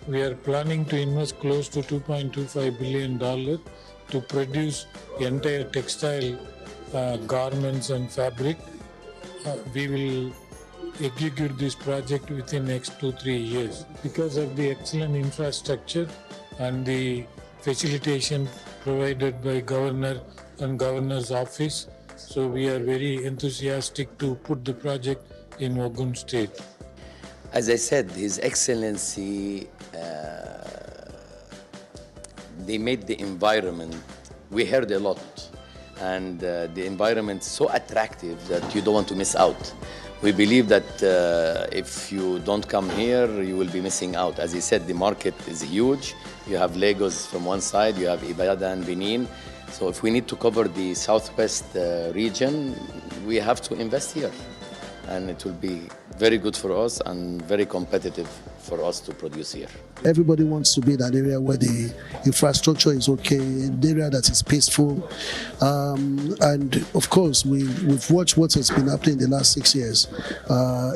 We are planning to invest close to $2.25 billion to produce entire textile garments and fabric. We will execute this project within next 2-3 years. Because of the excellent infrastructure and the facilitation provided by Governor and Governor's office, so we are very enthusiastic to put the project in Ogun State. As I said, His Excellency, they made the environment, we heard a lot, and the environment so attractive that you don't want to miss out. We believe that if you don't come here, you will be missing out. As he said, the market is huge. You have Lagos from one side, you have Ibadan and Benin. So if we need to cover the southwest region, we have to invest here. And it will be very good for us and very competitive for us to produce here. Everybody wants to be in an area where the infrastructure is okay, an area that is peaceful. And of course, we've watched what has been happening in the last 6 years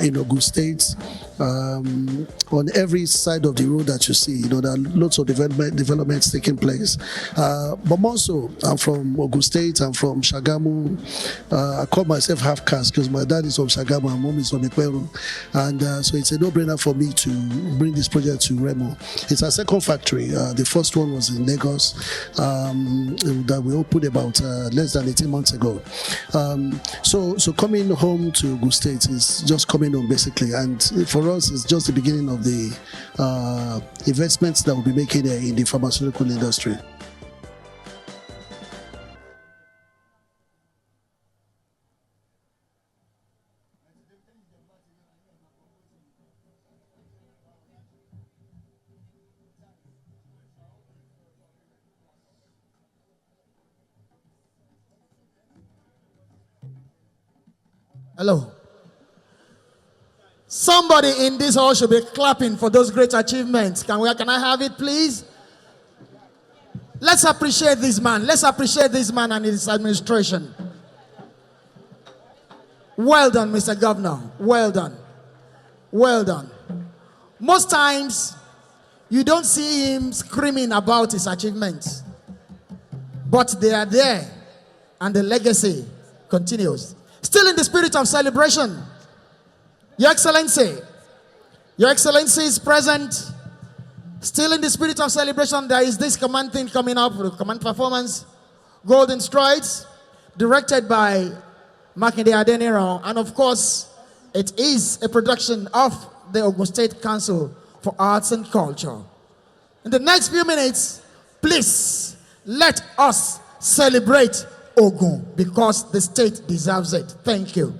in Ogun State. On every side of the road that you see, there are lots of developments taking place. But more so, I'm from Ogun State, I'm from Shagamu. I call myself half caste because my dad is from Shagamu and mom is from Ekweru. And so it's a no-brainer for me to bring this project to Remo. It's our second factory. The first one was in Lagos that we opened about less than 18 months ago. So coming home to Ogun State is just coming home basically, and for us it's just the beginning of the investments that we'll be making in the pharmaceutical industry. Hello. Somebody in this hall should be clapping for those great achievements. Can I have it, please? Let's appreciate this man. Let's appreciate this man and his administration. Well done, Mr. Governor. Well done. Well done. Most times, you don't see him screaming about his achievements. But they are there, and the legacy continues. Still in the spirit of celebration, Your Excellency is present. Still in the spirit of celebration, there is this command thing coming up, command performance, Golden Strides, directed by Makinde Adeniro, and of course, it is a production of the Ogun State Council for Arts and Culture. In the next few minutes, please let us celebrate Ogun because the state deserves it. Thank you.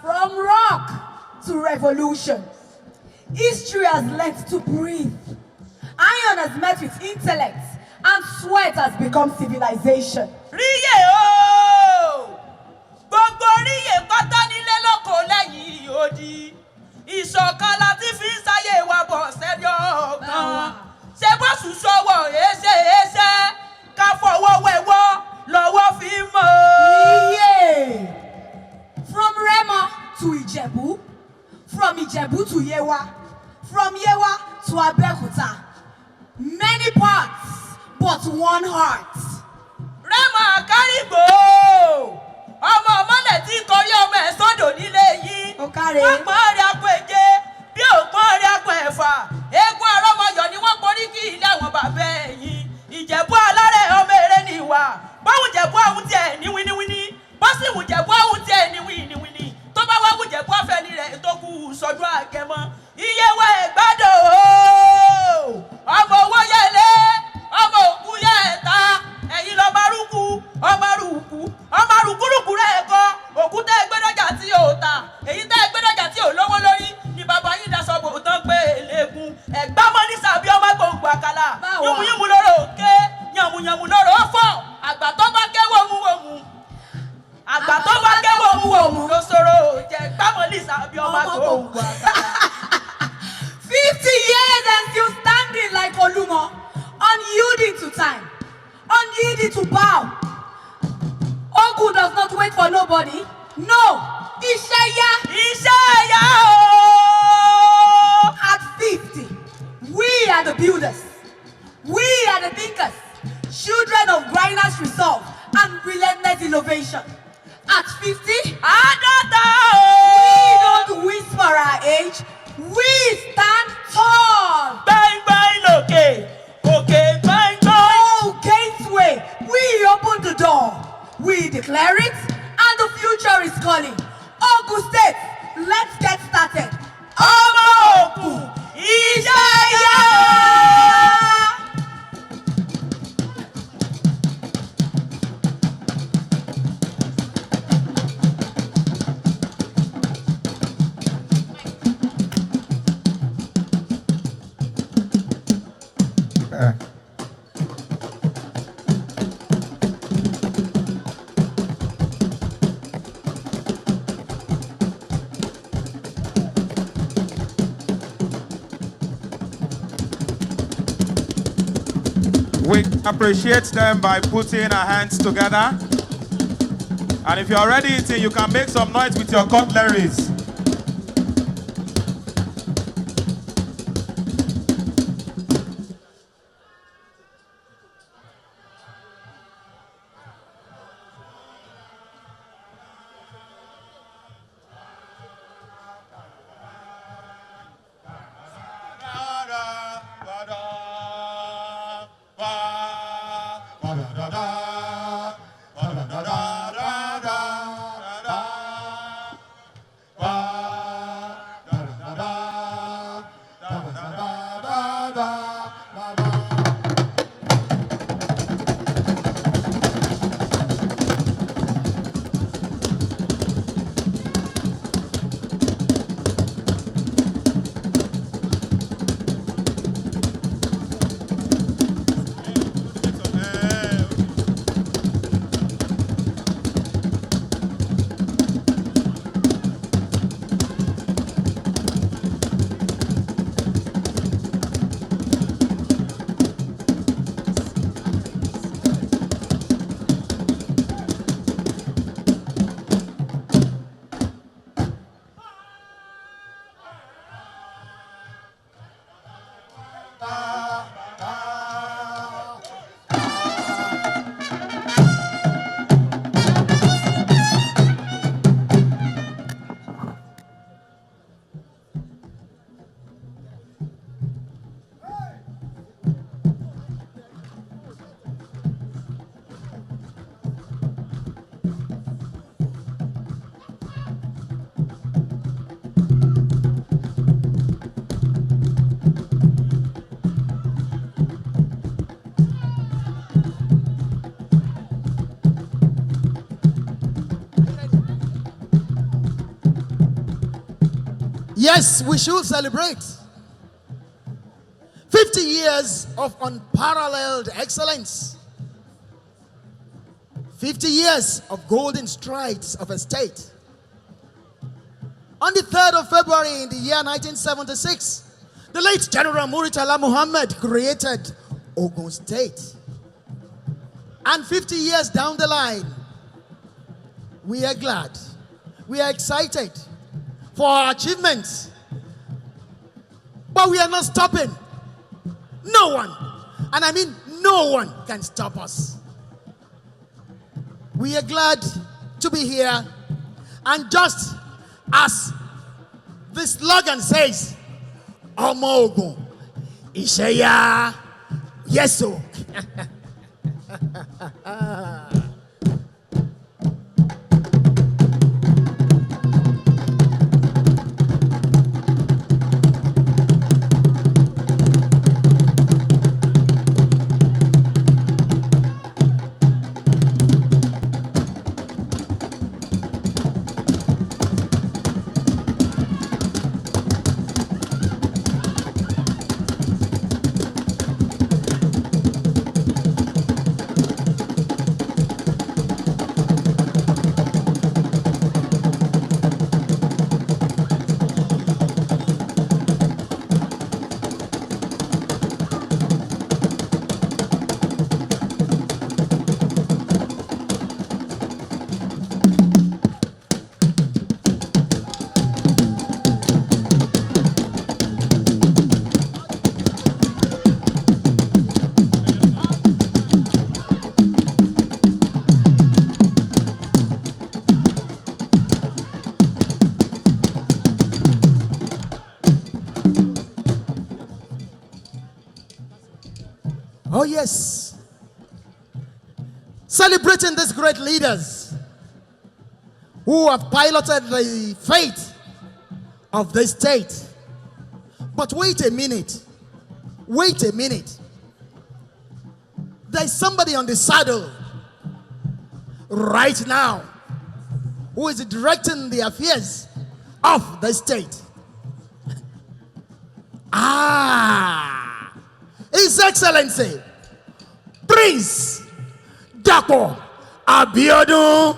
From rock to revolution, history has learned to breathe. Iron has met with intellect, and sweat has become civilization. Ríyè o! Gbogbo ríyè pátá nílé lóko lẹ́yìn odi. Ìṣọ̀kan láti fi ń sáyé wa bọ̀ sẹ́jọ́ kan. Ṣé bó sùn sọ́wọ́ èéṣe ká fọwọ́ wẹ̀wọ́. from Ijebu to Yewa, from Yewa to Abeokuta. Many parts, but one heart. Rema Karibo! Ọmọ ọmọlẹ̀ tí kọrí ọmọ ẹ̀ sọ́dọ̀ nílé yìí. Wọ́n pọ́n rí akọ èje bí òpọ́n rí akọ ẹ̀fà. Eégún arọ́mọyọ̀ ni wọ́n porí kí ilé àwọn bàbá ẹ̀yìn. Ìjẹ̀bú alárẹ̀ ọmọ eré ni ìwà. Báwùn Jẹ̀bú àwọn tiẹ̀ ní wíníwíní. Bọ́sìwùn Jẹ̀bú àwọn tiẹ̀ ní wíníwíní. Tó bá wá wùn Jẹ̀bú afẹ́ni rẹ̀ tó kú sọ́dún àgẹ̀mọ́. Iye wa ẹ̀gbádùn ooo. Ọmọ owó yẹlé, ọmọ òkú yẹ ẹ̀ta. Ẹ̀yin lọ marúkú, ọmọ rùkúrùkú rẹ̀ kọ́. Òkú tẹ́ gbẹ́dọ̀jà tí yóò ta. Èyí tẹ́ gbẹ́dọ̀jà tí yóò lówó lórí. Ni bàbá yín daṣọ bò tán pé eléegun. Ẹ̀gbá mọ́ ní sàbí ọmọ gbòǹgbò àkàlà. Yùmùyùmù lóró òkè, yàmùyàmù lóró ọ̀fọ̀. Àgbà tó bá ké wòmùwòmù. Àgbà tó bá ké wòmùwòmù ló sọ̀rọ̀ jẹ́ gbámọ́ ní sàbí ọmọ gbòǹgbò àkàlà. 50 years and still standing like Olumo, unyielding to time, unyielding to bow. Ogun does not wait for nobody. No, Ishaya. At 50, we are the builders. We are the thinkers, children of grinders' resolve and relentless innovation. At 50, we don't whisper our age. We stand tall. Bang, bang, okay. Okay, bang, bang. Oh, gateway. We open the door. We declare it, and the future is calling. Ogun State, let's get started. Ogun, Ishaya! We appreciate them by putting our hands together. And if you're already eating, you can make some noise with your cutleries. Yes, we should celebrate 50 years of unparalleled excellence. 50 years of golden strides of a state. On the 3rd of February in the year 1976, the late General Muritala Muhammad created Ogun State. And 50 years down the line, we are glad, we are excited for our achievements. But we are not stopping. No one, and I mean no one, can stop us. We are glad to be here, and just as the slogan says, Omo Ogun, Isheya, Yeso. Oh, yes. Celebrating these great leaders who have piloted the fate of the state. But wait a minute. Wait a minute. There's somebody on the saddle right now who is directing the affairs of the state. His Excellency, Prince Dapo Abiodun.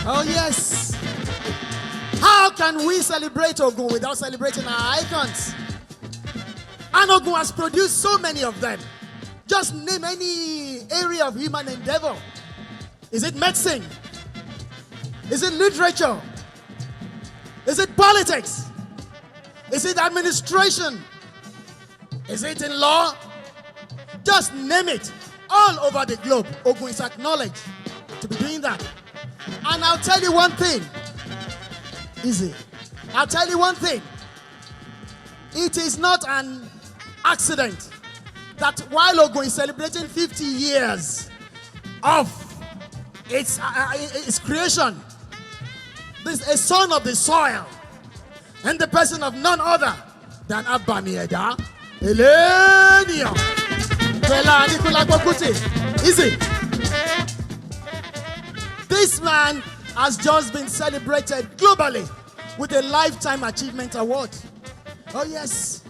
Oh, yes. How can we celebrate Ogun without celebrating our icons? And Ogun has produced so many of them. Just name any area of human endeavor. Is it medicine? Is it literature? Is it politics? Is it administration? Is it in law? Just name it. All over the globe, Ogun is acknowledged to be doing that. And I'll tell you one thing. Easy. I'll tell you one thing. It is not an accident that while Ogun is celebrating 50 years of its creation, this a son of the soil, and the person of none other than Abamieda Elenia. Easy. The This man has just been celebrated globally with a Lifetime Achievement Award. Oh yes,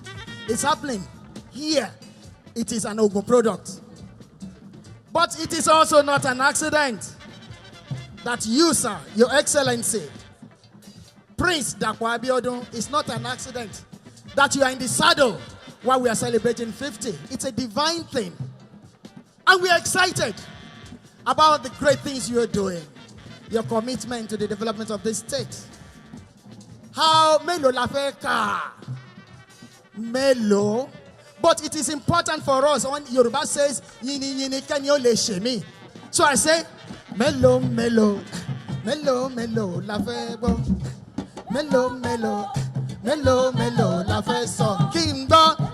it's happening here. It is an Ogun product. But it is also not an accident that you, sir, Your Excellency, Prince Dakwa Abiodun, is not an accident that you are in the saddle while we are celebrating 50. It's a divine thing. And we are excited about the great things you are doing, your commitment to the development of this state. How melo la feka? Melo. But it is important for us when Yoruba says, yini yini kenyo le shemi. So I say, melo, melo, melo, melo, la febo. Melo, melo, melo, melo, la fe so. Kimba.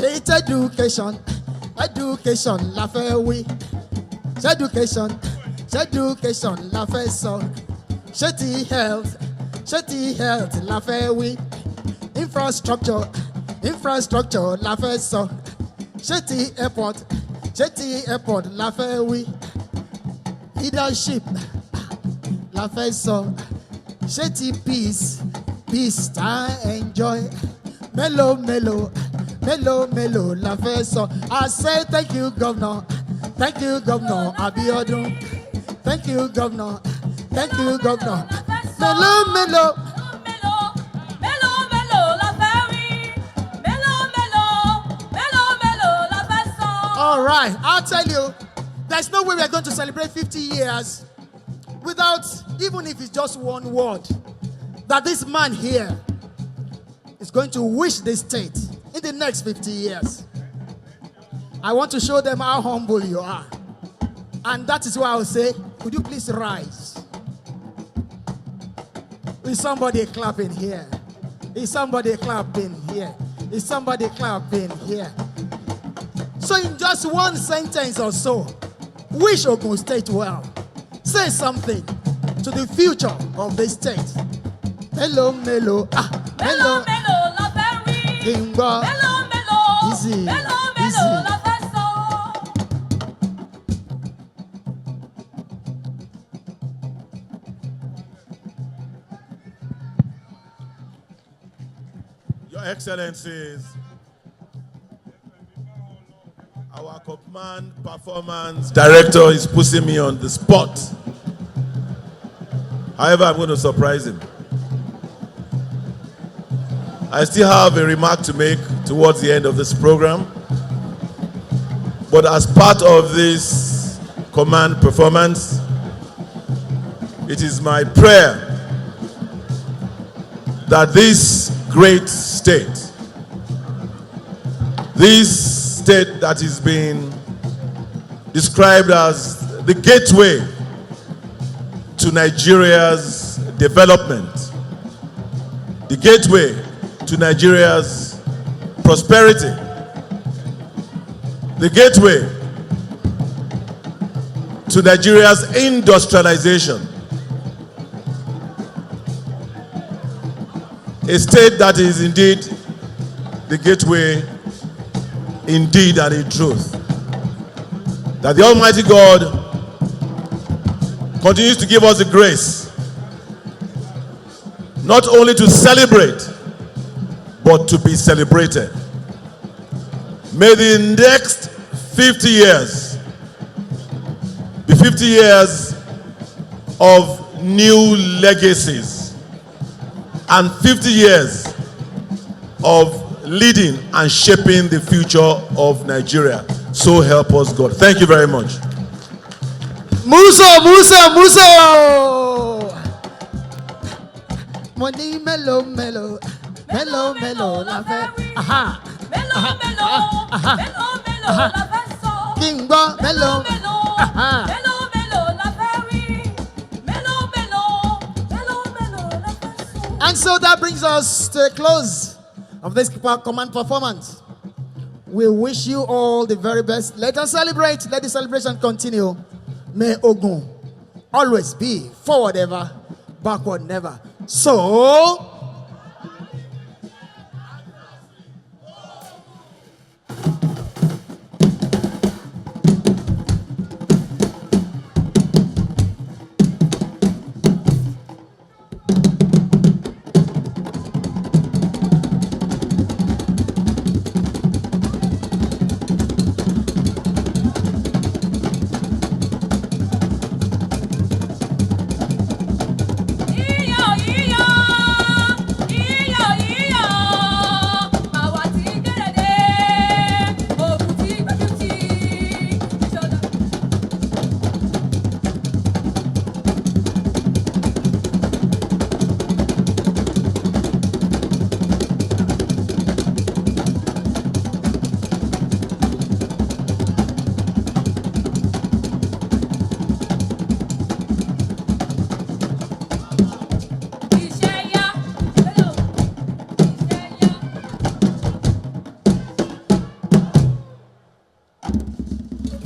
It's education, education, la fe oui. Education, education, la fe so. Sheti health, la fe oui. Infrastructure, infrastructure, la fe so. Sheti airport, la fe oui. Leadership, la fe so. Sheti peace, peace, I enjoy. Melo, melo. Melo, melo, la fe so. I say thank you, Governor. Thank you, Governor Abiodun. Thank you, Governor. Thank you, Governor. Melo, melo. All right, I'll tell you, there's no way we're going to celebrate 50 years without, even if it's just one word, that this man here is going to wish the state in the next 50 years. I want to show them how humble you are. And that is why I will say, could you please rise? Is somebody clapping here? Is somebody clapping here? Is somebody clapping here? So in just one sentence or so, wish Ogun State well. Say something to the future of the state. Hello, Melo. Hello, Melo. Kimba. Melo, melo. Easy. Melo, melo. Easy. La Your Excellencies, our command performance director is pushing me on the spot. However, I'm going to surprise him. I still have a remark to make towards the end of this program. But as part of this command performance, it is my prayer that this great state, this state that is being described as the gateway to Nigeria's development, the gateway to Nigeria's prosperity, the gateway to Nigeria's industrialization, a state that is indeed the gateway indeed and in truth. That the Almighty God continues to give us the grace not only to celebrate, but to be celebrated. May the next 50 years be 50 years of new legacies and 50 years of leading and shaping the future of Nigeria. So help us God. Thank you very much. Muso. Money melo, melo. Melo, melo, la fe. Aha. Melo, melo. Aha. Melo, melo, la fe so. Kimba, melo. Aha. Melo, melo, la fe. Melo, melo, la fe so. And so that brings us to a close of this command performance. We wish you all the very best. Let us celebrate. Let the celebration continue. May Ogun always be forward ever, backward never. So,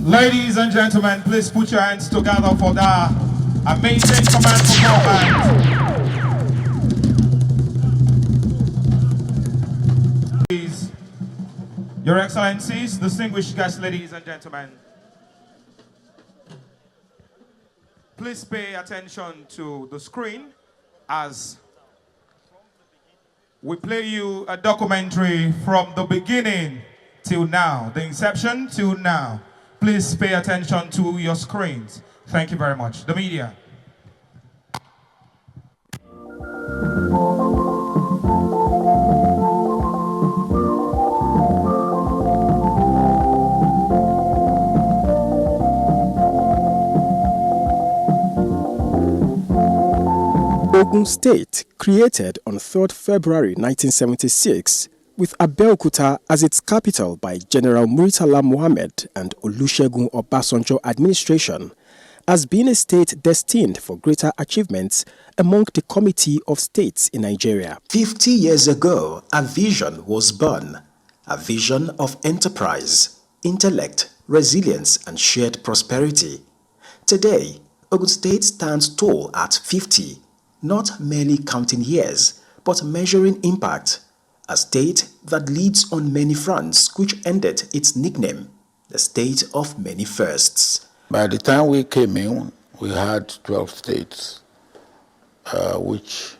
Ladies and gentlemen, please put your hands together for the amazing command performance. Please, Your Excellencies, distinguished guests, ladies and gentlemen, please pay attention to the screen as we play you a documentary from the beginning till now, the inception till now. Please pay attention to your screens. Thank you very much. The media. Ogun State, created on 3rd February 1976, with Abeokuta as its capital by General Muritala Mohammed and Olusegun Obasanjo administration, has been a state destined for greater achievements among the Committee of States in Nigeria. 50 years ago, a vision was born, a vision of enterprise, intellect, resilience, and shared prosperity. Today, Ogun State stands tall at 50, not merely counting years, but measuring impact. A state that leads on many fronts, which ended its nickname, the state of many firsts. By the time we came in, we had 12 states, which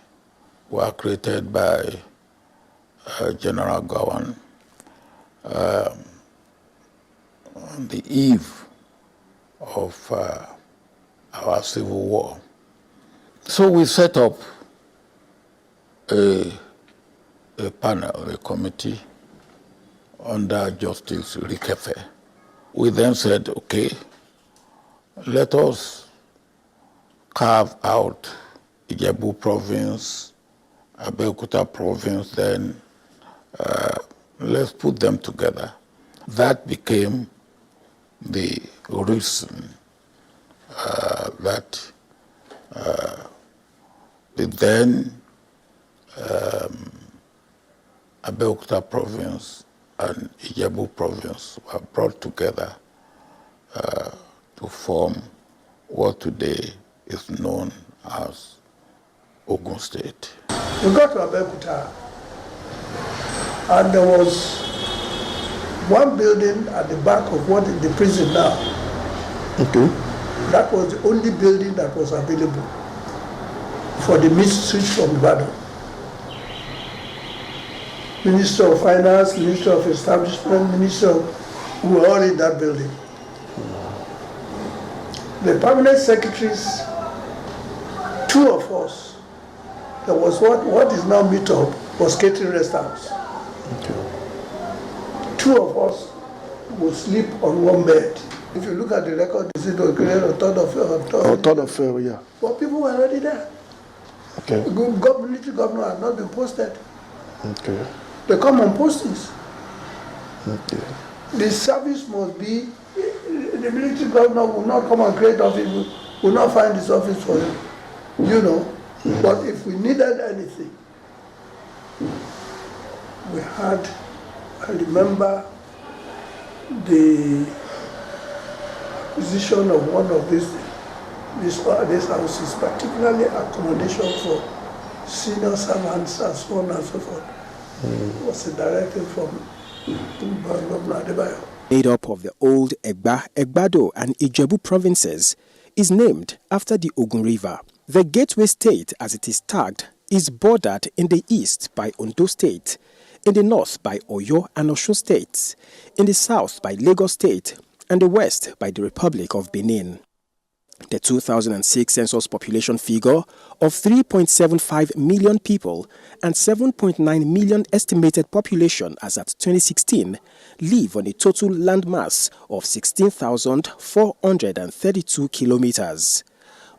were created by General Gowan on the eve of our civil war. So we set up a panel, a committee under Justice Rikefe. We then said, okay, let us carve out Ijebu province, Abeokuta province, then let's put them together. That became the reason that the then Abeokuta province and Ijebu province were brought together to form what today is known as Ogun State. We got to Abeokuta, and there was one building at the back of what is the prison now. Okay. That was the only building that was available for the switch from Ibadan. Minister of Finance, Minister of Establishment, Minister of, we were all in that building. The permanent secretaries, two of us, there was what is now meet up was catering rest house. Okay. Two of us would sleep on one bed. If you look at the record, you see the third of February, yeah. But people were already there. Okay. The military governor had not been posted. Okay. They come on postings. Okay. The service must be, the military governor will not come and create office, will not find this office for him, you know. But if we needed anything, we had, I remember the acquisition of one of these houses, particularly accommodation for senior servants and so on and so forth. Was a directive from Governor Adebayo. Made up of the old Egba, Egbado, and Ijebu provinces, is named after the Ogun River. The Gateway State, as it is tagged, is bordered in the east by Ondo State, in the north by Oyo and Osun states, in the south by Lagos State, and the west by the Republic of Benin. The 2006 census population figure of 3.75 million people and 7.9 million estimated population as at 2016 live on a total landmass of 16,432 kilometers.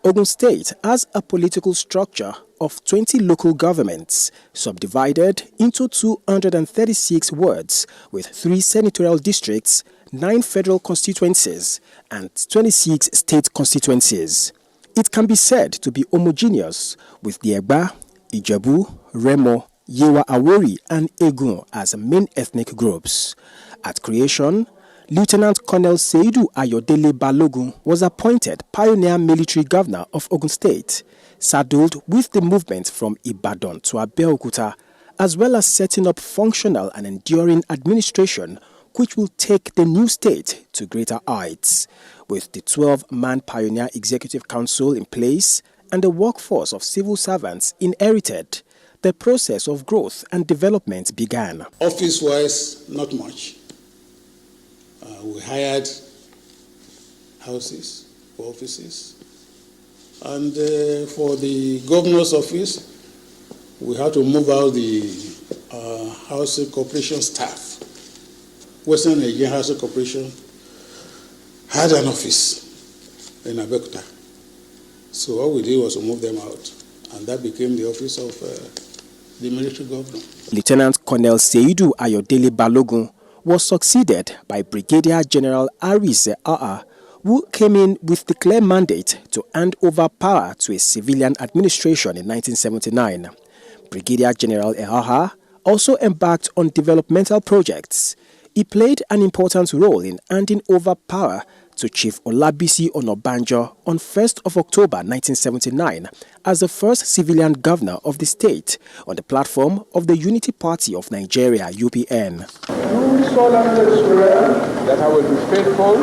Ogun State has a political structure of 20 local governments, subdivided into 236 wards with 3 senatorial districts, 9 federal constituencies, and 26 state constituencies. It can be said to be homogeneous, with the Egba, Ijebu, Remo, Yewa Awori, and Ogun as main ethnic groups. At creation, Lieutenant Colonel Seidu Ayodele Balogun was appointed pioneer military governor of Ogun State, saddled with the movement from Ibadan to Abeokuta, as well as setting up functional and enduring administration which will take the new state to greater heights. With the 12-man Pioneer Executive Council in place and a workforce of civil servants inherited, the process of growth and development began. Office-wise, not much. We hired houses for offices. And for the governor's office, we had to move out the housing corporation staff. Western Nigerian Housing Corporation had an office in Abeokuta. So all we did was to move them out, and that became the office of the military governor. Lieutenant Colonel Seidu Ayodele Balogun was succeeded by Brigadier General Arise Aa, who came in with the clear mandate to hand over power to a civilian administration in 1979. Brigadier General Ehaha also embarked on developmental projects. He played an important role in handing over power to Chief Olabisi Onabanjo on 1st of October 1979 as the first civilian governor of the state on the platform of the Unity Party of Nigeria, UPN. Do solemnly swear that I will be faithful,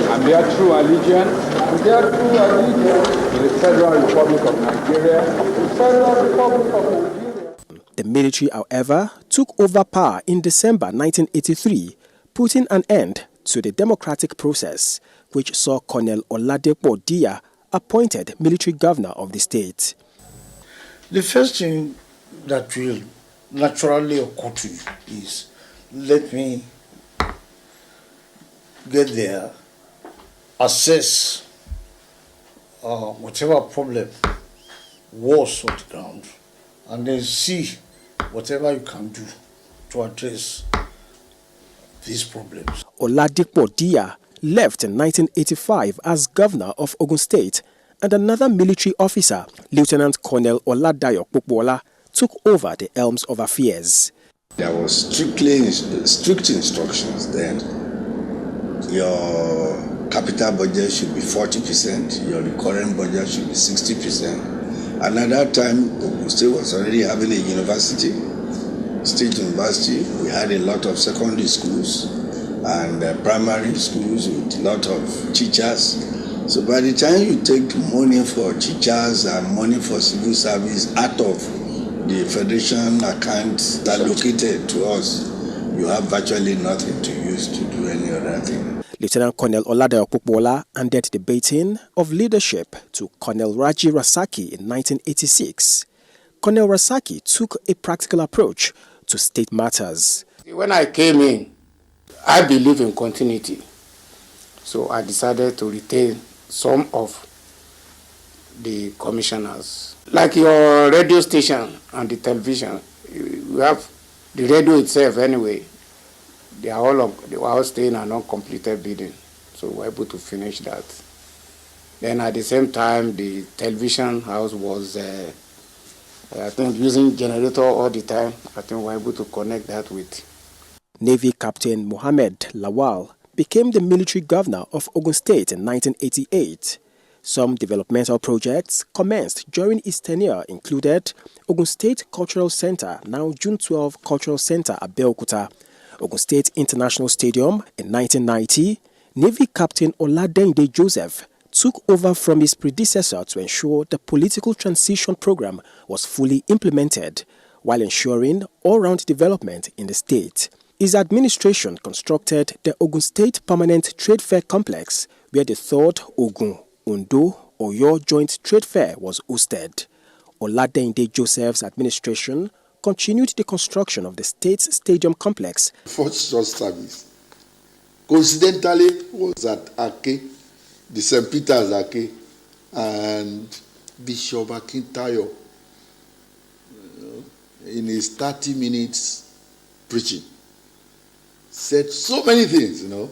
and bear true allegiance, to the Federal Republic of Nigeria, The military, however, took over power in December 1983, putting an end to the democratic process, which saw Colonel Oladepo Dia appointed military governor of the state. The first thing that will naturally occur to you is, let me get there, assess whatever problem was on the ground, and then see whatever you can do to address these problems. Oladipo Dia left in 1985 as governor of Ogun State, and another military officer, Lieutenant Colonel Oladayo Popola, took over the helms of affairs. There was strict instructions then. Your capital budget should be 40%, your recurrent budget should be 60%. And at that time, Ogun State was already having a university, state university. We had a lot of secondary schools and primary schools with a lot of teachers. So by the time you take money for teachers and money for civil service out of the federation account allocated to us, you have virtually nothing to use to do any other thing. Lieutenant Colonel Oladayo Popola handed the baton of leadership to Colonel Raji Rasaki in 1986. Colonel Rasaki took a practical approach to state matters. When I came in, I believe in continuity. So I decided to retain some of the commissioners. Like your radio station and the television, you have the radio itself anyway. They were all staying on uncompleted bidding. So we were able to finish that. Then at the same time, the television house was, I think, using generator all the time. I think we were able to connect that with. Navy Captain Mohammed Lawal became the military governor of Ogun State in 1988. Some developmental projects commenced during his tenure included Ogun State Cultural Center, now June 12 Cultural Center at Abeokuta, Ogun State International Stadium in 1990. Navy Captain Oladende Joseph took over from his predecessor to ensure the political transition program was fully implemented, while ensuring all-round development in the state. His administration constructed the Ogun State Permanent Trade Fair Complex, where the third Ogun, Ondo, Oyo Joint Trade Fair was hosted. Oladende Joseph's administration continued the construction of the state's stadium complex. First church service, coincidentally, was at Ake, the St. Peter's Ake, and Bishop Akintayo, in his 30 minutes preaching, said so many things, and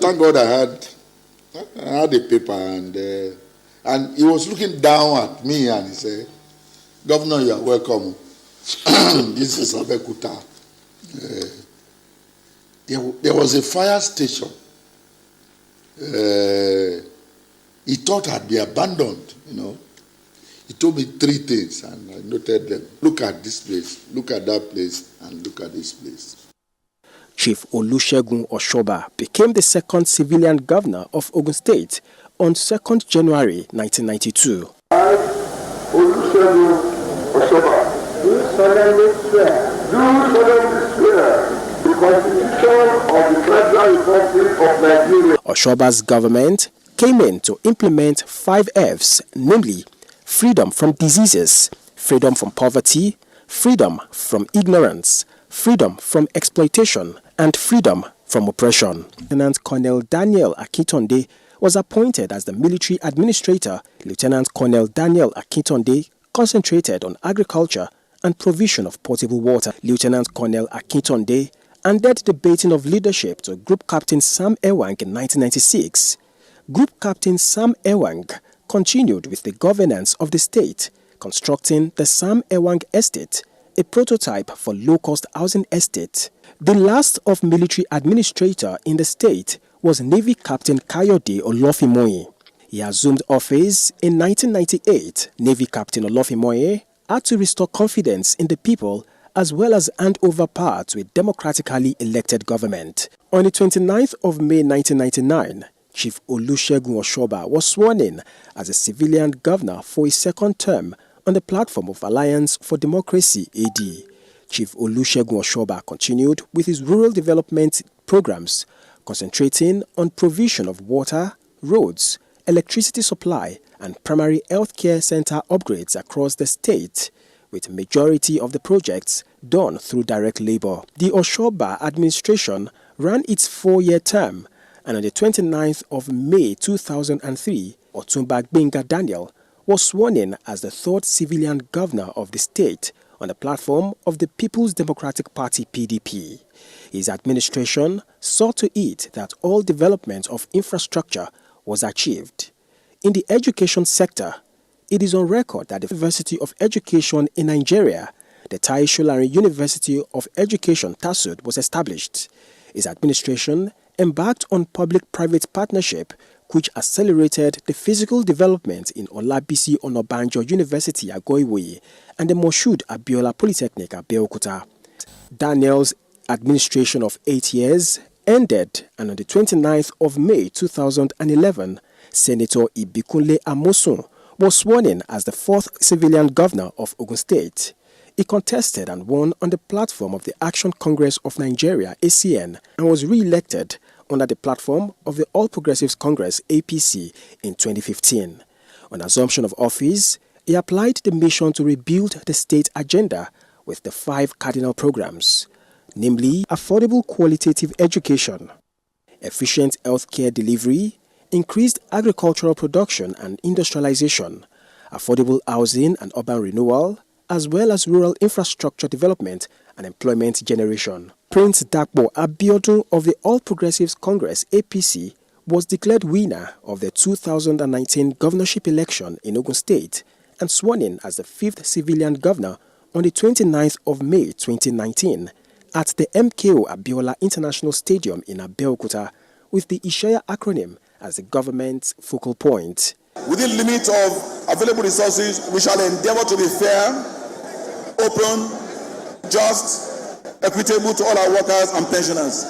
thank God I had a paper, and he was looking down at me and he said, "Governor, you are welcome. This is Abeokuta. there was a fire station. He thought had been abandoned, He told me 3 things, and I noted them. Look at this place, look at that place, and look at this place. Chief Olusegun Oshoba became the second civilian governor of Ogun State on 2nd January 1992. I, Olusegun Oshoba, do solemnly swear the Constitution of the Federal Republic of Nigeria. Oshoba's government came in to implement 5 Fs, namely freedom from diseases, freedom from poverty, freedom from ignorance, freedom from exploitation, and freedom from oppression. Lieutenant Colonel Daniel Akintonde was appointed as the military administrator. Lieutenant Colonel Daniel Akintonde concentrated on agriculture and provision of potable water. Lieutenant Colonel Akintonde handed the baton of leadership to Group Captain Sam Ewang in 1996. Group Captain Sam Ewang continued with the governance of the state, constructing the Sam Ewang Estate, a prototype for low-cost housing estate. The last of military administrator in the state was Navy Captain Kayode Olofimoye. He assumed office in 1998. Navy Captain Olofimoye had to restore confidence in the people as well as hand over power to a democratically elected government. On the 29th of May 1999, Chief Olusegun Oshoba was sworn in as a civilian governor for his second term on the platform of Alliance for Democracy AD. Chief Olusegun Oshoba continued with his rural development programs, concentrating on provision of water, roads, electricity supply, and primary health care center upgrades across the state, with majority of the projects done through direct labor. The Oshoba administration ran its 4-year term, and on the 29th of May 2003, Otumba Gbenga Daniel was sworn in as the 3rd civilian governor of the state on the platform of the People's Democratic Party (PDP). His administration saw to it that all development of infrastructure was achieved. In the education sector, it is on record that the University of Education in Nigeria, the Tai Solarin University of Education (TASUD), was established. His administration embarked on public-private partnership which accelerated the physical development in Olabisi Onabanjo University Agoiwe and the Moshood Abiola Polytechnic Abeokuta. Daniel's administration of 8 years ended, and on the 29th of May 2011, Senator Ibikunle Amosun was sworn in as the 4th civilian governor of Ogun State. He contested and won on the platform of the Action Congress of Nigeria (ACN) and was re-elected under the platform of the All Progressives Congress (APC) in 2015. On assumption of office, he applied the mission to rebuild the state agenda with the 5 cardinal programs, namely affordable qualitative education, efficient healthcare delivery, increased agricultural production and industrialization, affordable housing and urban renewal, as well as rural infrastructure development and employment generation. Prince Dakpo Abiodun of the All Progressives Congress (APC) was declared winner of the 2019 governorship election in Ogun State and sworn in as the 5th civilian governor on the 29th of May 2019 at the MKO Abiola International Stadium in Abeokuta, with the Ishaya acronym as the government's focal point. Within the limit of available resources, we shall endeavor to be fair, open, just, equitable to all our workers and pensioners.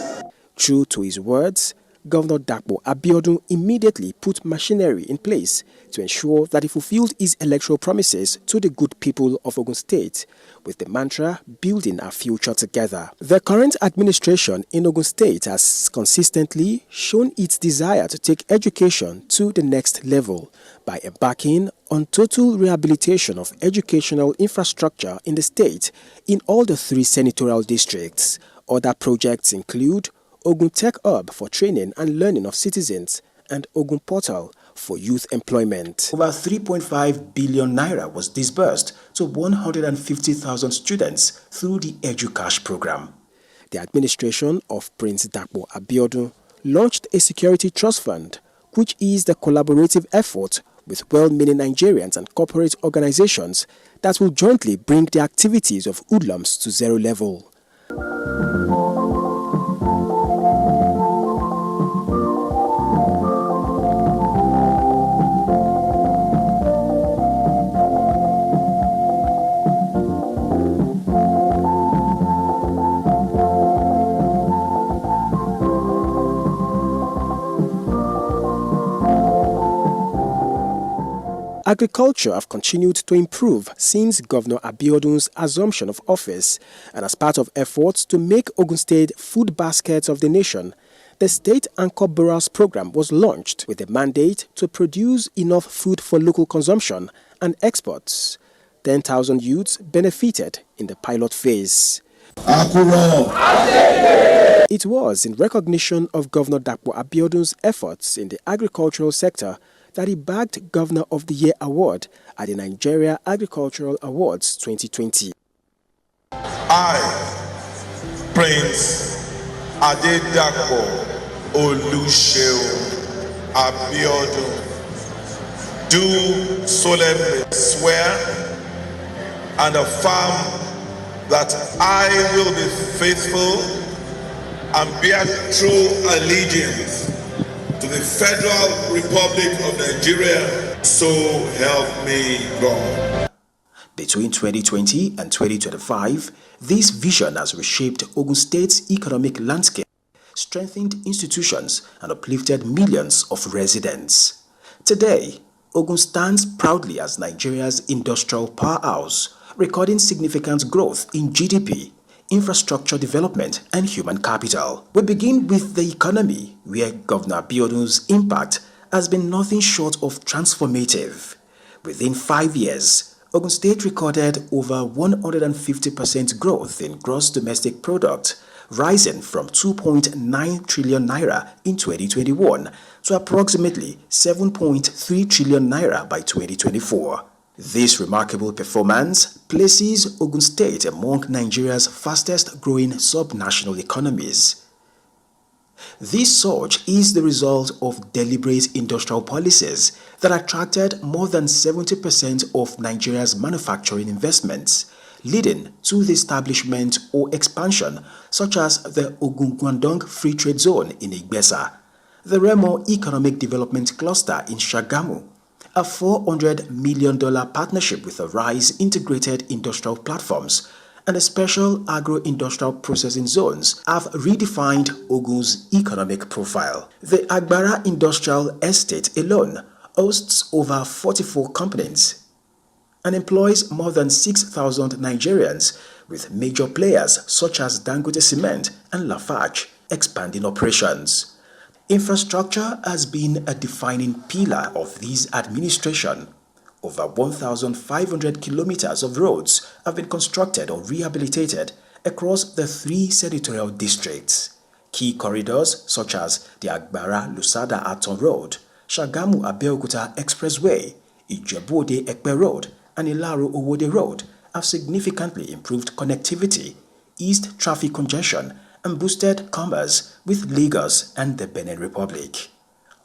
True to his words, Governor Dakpo Abiodun immediately put machinery in place to ensure that he fulfilled his electoral promises to the good people of Ogun State, with the mantra, building our future together. The current administration in Ogun State has consistently shown its desire to take education to the next level by embarking on total rehabilitation of educational infrastructure in the state in all the 3 senatorial districts. Other projects include Ogun Tech Hub for training and learning of citizens and Ogun Portal for youth employment. Over 3.5 billion naira was disbursed to 150,000 students through the EduCash program. The administration of Prince Dakpo Abiodun launched a security trust fund, which is the collaborative effort with well-meaning Nigerians and corporate organizations that will jointly bring the activities of hoodlums to zero level. Agriculture have continued to improve since Governor Abiodun's assumption of office, and as part of efforts to make Ogun State food baskets of the nation, the State Anchor Borers program was launched with a mandate to produce enough food for local consumption and exports. 10,000 youths benefited in the pilot phase. It was in recognition of Governor Dapo Abiodun's efforts in the agricultural sector that he bagged Governor of the Year award at the Nigeria Agricultural Awards 2020. I, Prince Adedapo Olusegun Abiodun, do solemnly swear and affirm that I will be faithful and bear true allegiance to the Federal Republic of Nigeria, so help me God. Between 2020 and 2025, this vision has reshaped Ogun State's economic landscape, strengthened institutions, and uplifted millions of residents. Today, Ogun stands proudly as Nigeria's industrial powerhouse, recording significant growth in GDP, infrastructure development, and human capital. We begin with the economy, where Governor Abiodun's impact has been nothing short of transformative. Within 5 years, Ogun State recorded over 150% growth in gross domestic product, rising from 2.9 trillion naira in 2021 to approximately 7.3 trillion naira by 2024. This remarkable performance places Ogun State among Nigeria's fastest growing sub-national economies. This surge is the result of deliberate industrial policies that attracted more than 70% of Nigeria's manufacturing investments, leading to the establishment or expansion such as the Ogun-Gwandong Free Trade Zone in Igbesa, the Remo Economic Development Cluster in Shagamu, a $400 million partnership with Arise Integrated Industrial Platforms, and the special agro-industrial processing zones have redefined Ogun's economic profile. The Agbara Industrial Estate alone hosts over 44 companies and employs more than 6,000 Nigerians, with major players such as Dangote Cement and Lafarge expanding operations. Infrastructure has been a defining pillar of this administration. Over 1,500 kilometers of roads have been constructed or rehabilitated across the 3 senatorial districts. Key corridors such as the Agbara-Lusada-Aton Road, Shagamu-Abeokuta Expressway, Ijebu-Ode-Ekpe Road, and Ilaro-Owode Road have significantly improved connectivity, eased traffic congestion, and boosted commerce with Lagos and the Benin Republic.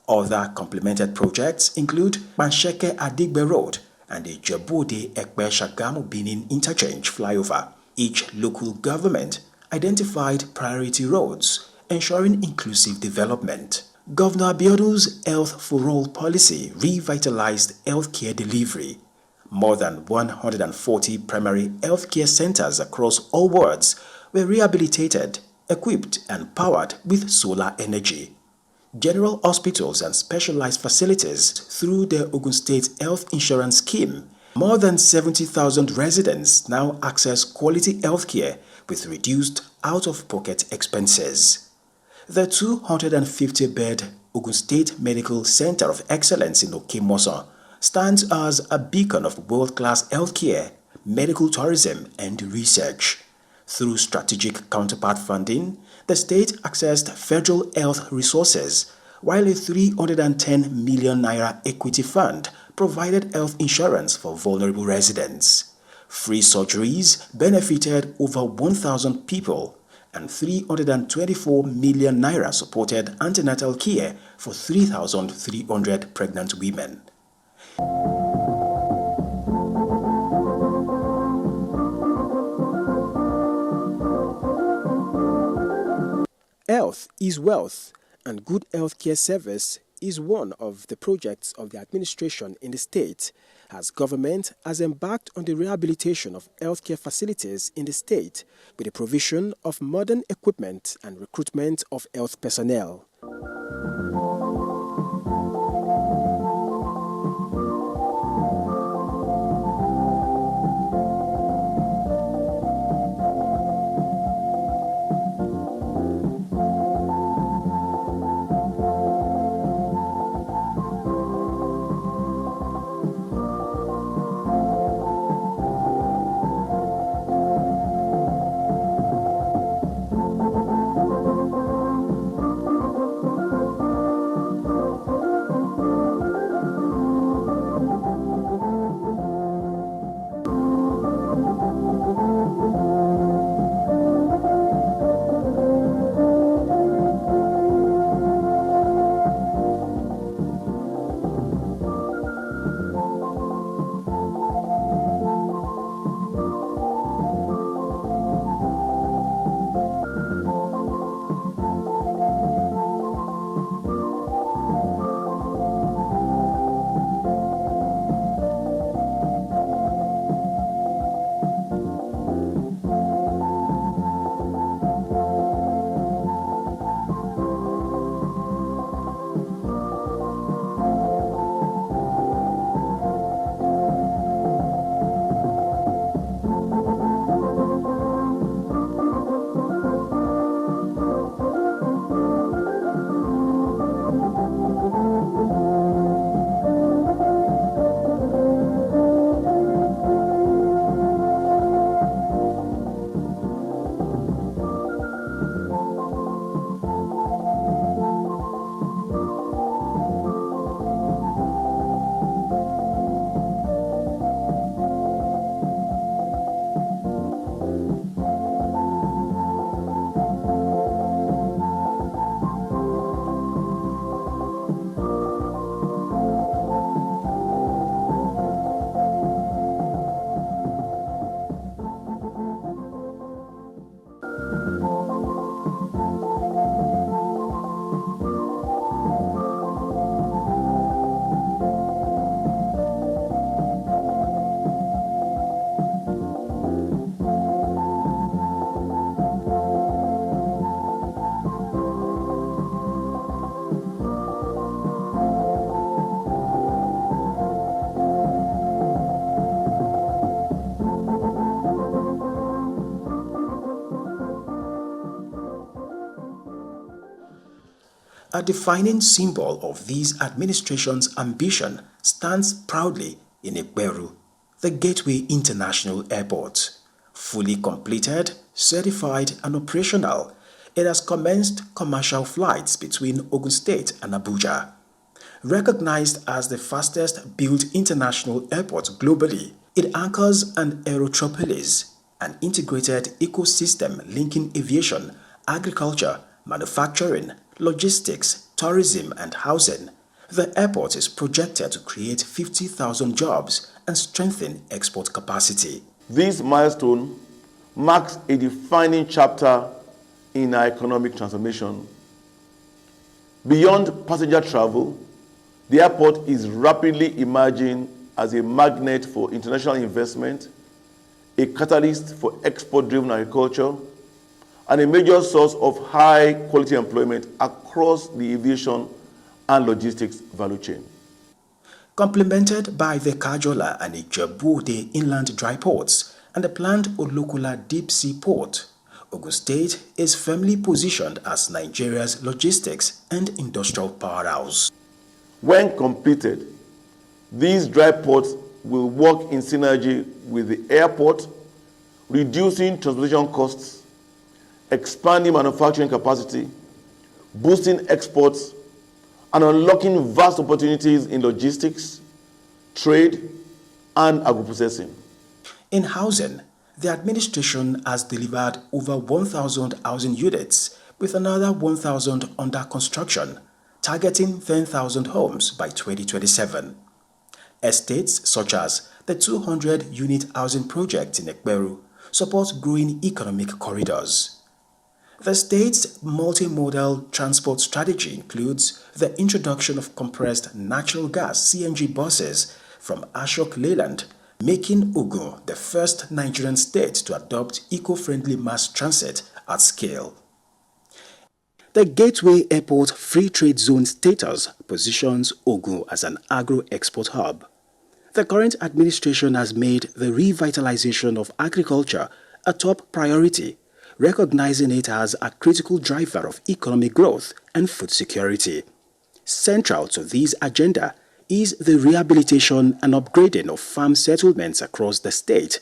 Other complemented projects include Bansheke Adigbe Road and the Ijebu-Ode-Ekpe Shagamu Benin Interchange flyover. Each local government identified priority roads, ensuring inclusive development. Governor Abiodun's Health for All policy revitalized healthcare delivery. More than 140 primary healthcare centers across all wards were rehabilitated, equipped and powered with solar energy. General hospitals and specialized facilities through the Ogun State Health Insurance Scheme. More than 70,000 residents now access quality healthcare with reduced out-of-pocket expenses. The 250-bed Ogun State Medical Center of Excellence in Okemosan stands as a beacon of world-class healthcare, medical tourism, and research. Through strategic counterpart funding, the state accessed federal health resources, while a 310 million naira equity fund provided health insurance for vulnerable residents. Free surgeries benefited over 1,000 people, and 324 million naira supported antenatal care for 3,300 pregnant women. Health is wealth, and good healthcare service is one of the projects of the administration in the state, as government has embarked on the rehabilitation of healthcare facilities in the state with the provision of modern equipment and recruitment of health personnel. a defining symbol of this administration's ambition, stands proudly in Ekperu, the Gateway International Airport. Fully completed, certified and operational, it has commenced commercial flights between Ogun State and Abuja. Recognized as the fastest built international airport globally, it anchors an aerotropolis, an integrated ecosystem linking aviation, agriculture, manufacturing, logistics, tourism and housing. The airport is projected to create 50,000 jobs and strengthen export capacity. This milestone marks a defining chapter in our economic transformation. Beyond passenger travel, the airport is rapidly emerging as a magnet for international investment, a catalyst for export-driven agriculture, and a major source of high-quality employment across the aviation and logistics value chain. Complemented by the Kajola and Ijebu-Ode inland dry ports and the planned Olokula deep-sea port, Ogun State is firmly positioned as Nigeria's logistics and industrial powerhouse. When completed, these dry ports will work in synergy with the airport, reducing transportation costs, expanding manufacturing capacity, boosting exports, and unlocking vast opportunities in logistics, trade, and agro-processing. In housing, the administration has delivered over 1,000 housing units, with another 1,000 under construction, targeting 10,000 homes by 2027. Estates such as the 200-unit housing project in Ekperu support growing economic corridors. The state's multimodal transport strategy includes the introduction of compressed natural gas (CNG) buses from Ashok Leyland, making Ogun the first Nigerian state to adopt eco-friendly mass transit at scale. The Gateway Airport Free Trade Zone status positions Ogun as an agro-export hub. The current administration has made the revitalization of agriculture a top priority, recognizing it as a critical driver of economic growth and food security. Central to this agenda is the rehabilitation and upgrading of farm settlements across the state,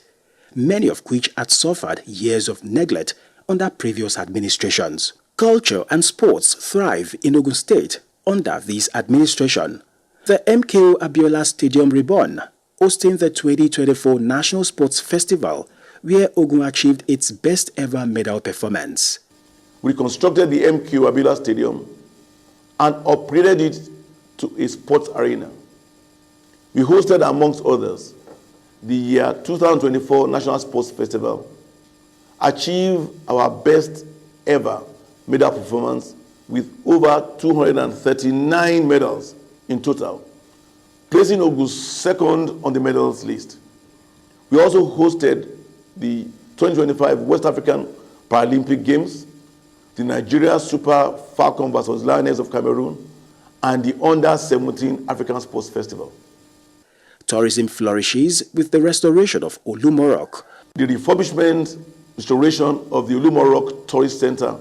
many of which had suffered years of neglect under previous administrations. Culture and sports thrive in Ogun State under this administration. The MKO Abiola Stadium reborn, hosting the 2024 National Sports Festival, where Ogun achieved its best ever medal performance. We reconstructed the MKO Abiola Stadium and upgraded it to a sports arena. We hosted, amongst others, the year 2024 National Sports Festival, achieved our best ever medal performance with over 239 medals in total, placing Ogun second on the medals list. We also hosted the 2025 West African Paralympic Games, the Nigeria Super Falcon vs. Lioness of Cameroon, and the Under-17 African Sports Festival. Tourism flourishes with the restoration of Olumorok. The refurbishment, restoration of the Olumorok Tourist Center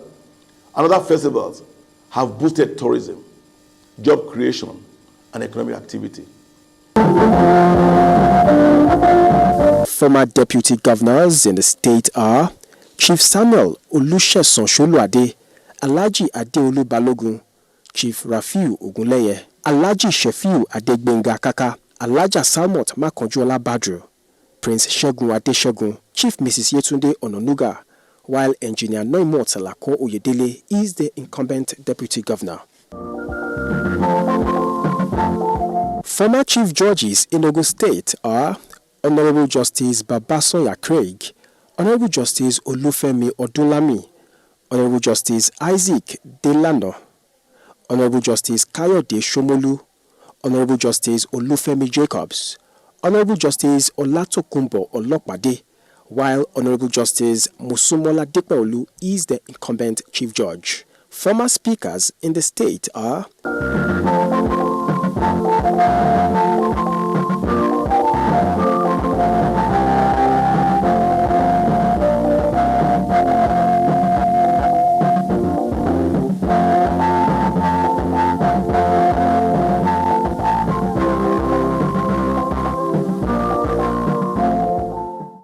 and other festivals have boosted tourism, job creation, and economic activity. Former deputy governors in the state are Chief Samuel Olusesan Soluade, Alhaji Adeolu Balogun, Chief Rafiu Ogunleye, Alhaji Shefiu Adegbenga Kaka, Alhaja Salmot Makanjuola Badru, Prince Segun Adeshegun, Chief Mrs. Yetunde Ononuga, while Engineer Noimot Salako Oyedele is the incumbent deputy governor. Former chief judges in Ogun State are Honorable Justice Babasoya Craig, Honorable Justice Olufemi Odunlami, Honorable Justice Isaac Delano, Honorable Justice Kayode Shomolu, Honorable Justice Olufemi Jacobs, Honorable Justice Olatokunbo Olopade, while Honorable Justice Musumola Depeolu is the incumbent chief judge. Former speakers in the state are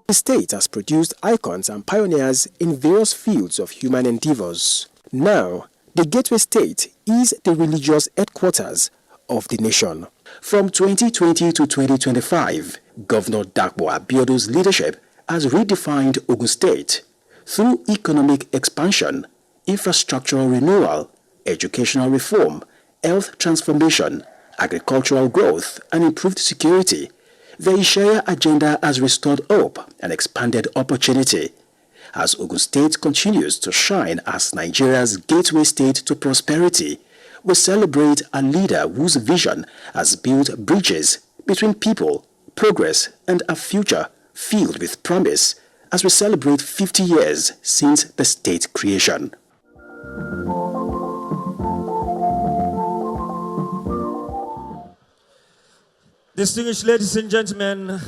The state has produced icons and pioneers in various fields of human endeavors. Now, the Gateway State is the religious headquarters of the nation. From 2020 to 2025, Governor Dapo Abiodu's leadership has redefined Ogun State through economic expansion, infrastructural renewal, educational reform, health transformation, agricultural growth, and improved security. The Ishaya agenda has restored hope and expanded opportunity. As Ogun State continues to shine as Nigeria's gateway state to prosperity, we celebrate a leader whose vision has built bridges between people, progress, and a future filled with promise as we celebrate 50 years since the state creation. Distinguished ladies and gentlemen,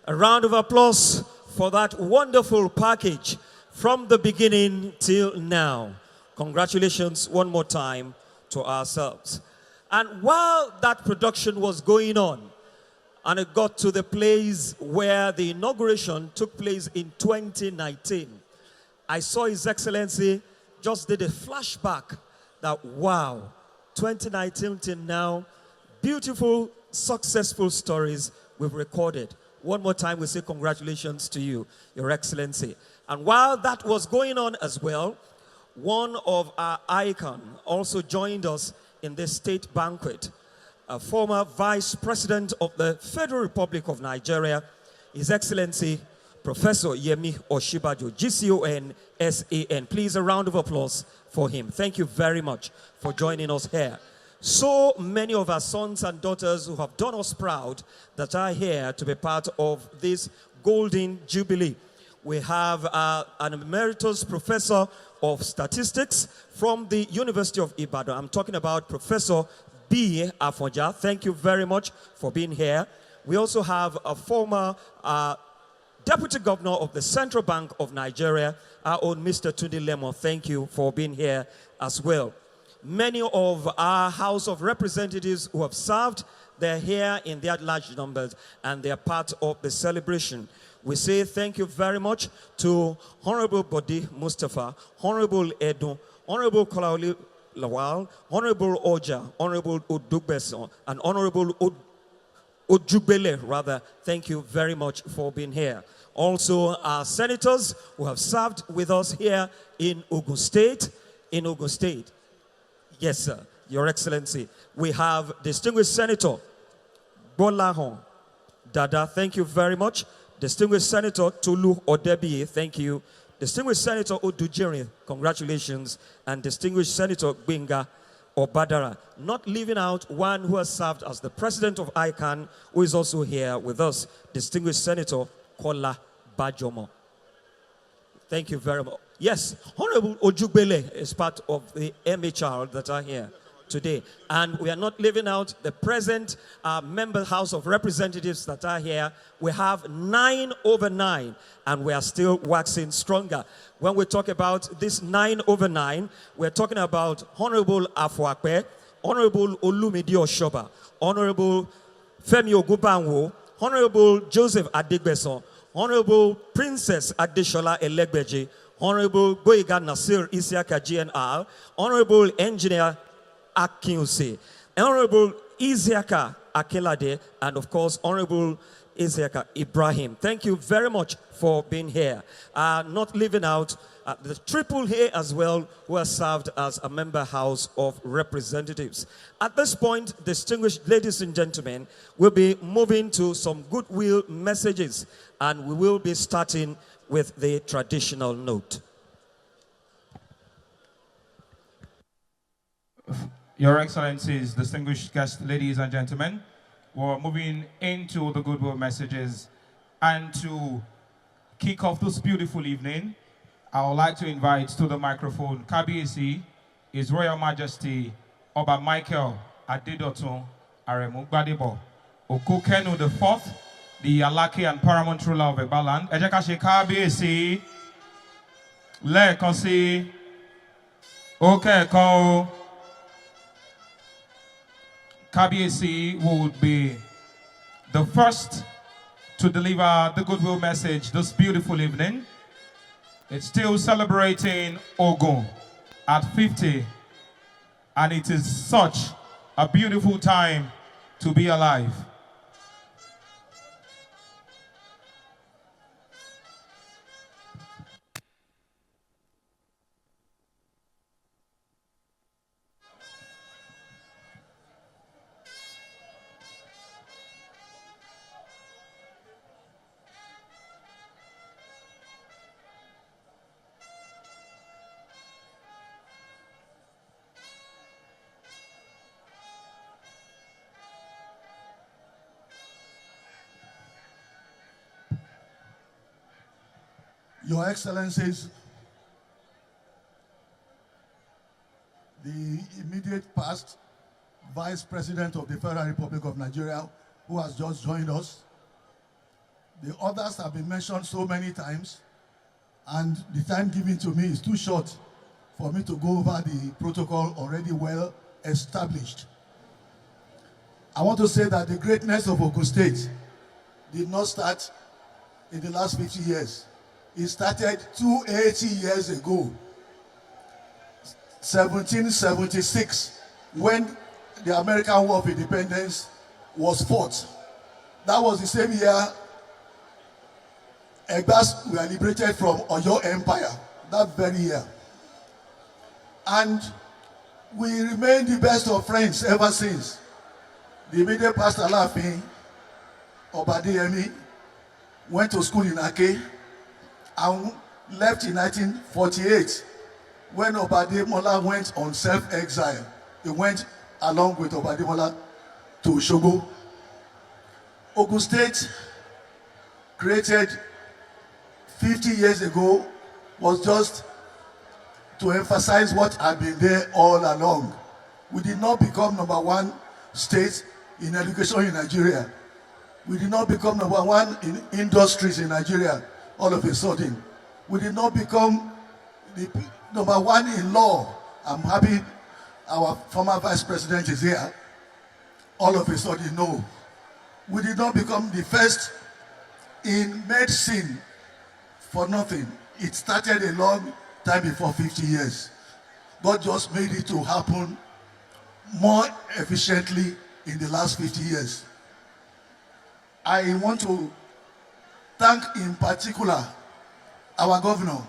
a round of applause for that wonderful package from the beginning till now. Congratulations one more time to ourselves. And while that production was going on, and it got to the place where the inauguration took place in 2019, I saw His Excellency just did a flashback that, wow, 2019 till now, beautiful, successful stories we've recorded. One more time, we say congratulations to you, Your Excellency. And while that was going on as well, one of our icons also joined us in this state banquet, a former Vice President of the Federal Republic of Nigeria, His Excellency Professor Yemi Osinbajo, GCON SAN. Please, a round of applause for him. Thank you very much for joining us here. So many of our sons and daughters who have done us proud that are here to be part of this Golden Jubilee. We have an emeritus professor of statistics from the University of Ibadan. I'm talking about Professor B. Afonja. Thank you very much for being here. We also have a former Deputy Governor of the Central Bank of Nigeria, our own Mr. Tunde Lemon. Thank you for being here as well. Many of our House of Representatives who have served, they're here in their large numbers and they're part of the celebration. We say thank you very much to Honorable Bodi Mustafa, Honorable Edu, Honorable Kolaoli Lawal, Honorable Oja, Honorable Odugbeson, and Honorable Ojubele, rather. Thank you very much for being here. Also, our senators who have served with us here in Ogun State. Yes, sir, Your Excellency. We have distinguished Senator Bolahon Dada. Thank you very much. Distinguished Senator Tolu Odebi. Thank you. Distinguished Senator Odujiri. Congratulations. And Distinguished Senator Gbenga Obadara. Not leaving out one who has served as the President of ICANN, who is also here with us. Distinguished Senator Kola Bajomo. Thank you very much. Yes, Honorable Ojubele is part of the MHR that are here today. And we are not leaving out the present member House of Representatives that are here. We have 9 over 9, and we are still waxing stronger. When we talk about this 9 over 9, we're talking about Honorable Afuakpe, Honorable Olumide Oshoba, Honorable Femi Ogunbanwo, Honorable Joseph Adigbeson, Honorable Princess Adeshola Elegbeji, Honorable Boyega Nasir Isiaka GNR, Honorable Engineer Akinuse, Honorable Isiaka Akelade, and of course, Honorable Isiaka Ibrahim. Thank you very much for being here. Not leaving out the Triple A as well, who has served as a member House of Representatives. At this point, distinguished ladies and gentlemen, we'll be moving to some goodwill messages, and we will be starting with the traditional note. Your Excellencies, distinguished guests, ladies and gentlemen, we're moving into the goodwill messages. And to kick off this beautiful evening, I would like to invite to the microphone Kabiyesi, His Royal Majesty Oba Michael Adedotun Aremu Gbadebo Okokenu IV, the Alaki and paramount ruler of Egbaland. Ẹ jẹ́ ká ṣe Kábíyèsí lẹ́ẹ̀kan sí ókẹ́ẹ̀kan o. Kábíyèsí would be the first to deliver the Goodwill message this beautiful evening. It's still celebrating Ogun at 50, and it is such a beautiful time to be alive. Your Excellencies, the immediate past Vice President of the Federal Republic of Nigeria, who has just joined us. The others have been mentioned so many times, and the time given to me is too short for me to go over the protocol already well established. I want to say that the greatness of Ogun State did not start in the last 50 years. It started 280 years ago, 1776, when the American War of Independence was fought. That was the same year Egbas were liberated from Oyo Empire, that very year. And we remained the best of friends ever since. The immediate past Alaafin Obadeyemi went to school in Ake and left in 1948 when Obademola went on self-exile. He went along with Obademola to Osogbo. Ogun State, created 50 years ago, was just to emphasize what had been there all along. We did not become #1 state in education in Nigeria. We did not become #1 in industries in Nigeria all of a sudden. We did not become the #1 in law. I'm happy our former vice president is here. All of a sudden, no. We did not become the first in medicine for nothing. It started a long time before 50 years. God just made it to happen more efficiently in the last 50 years. I want to thank in particular our governor,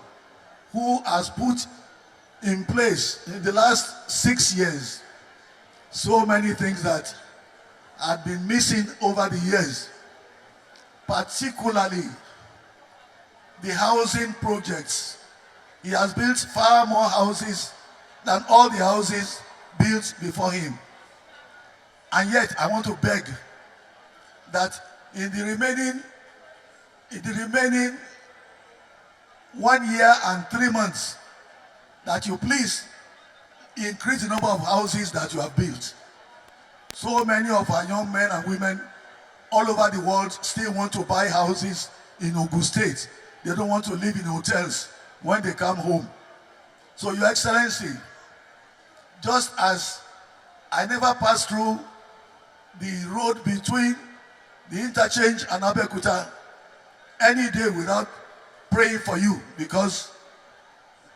who has put in place in the last 6 years so many things that had been missing over the years, particularly the housing projects. He has built far more houses than all the houses built before him. And yet, I want to beg that in the remaining 1 year and 3 months, that you please increase the number of houses that you have built. So many of our young men and women all over the world still want to buy houses in Ogun State. They don't want to live in hotels when they come home. So, Your Excellency, just as I never passed through the road between the interchange and Abeokuta any day without praying for you, because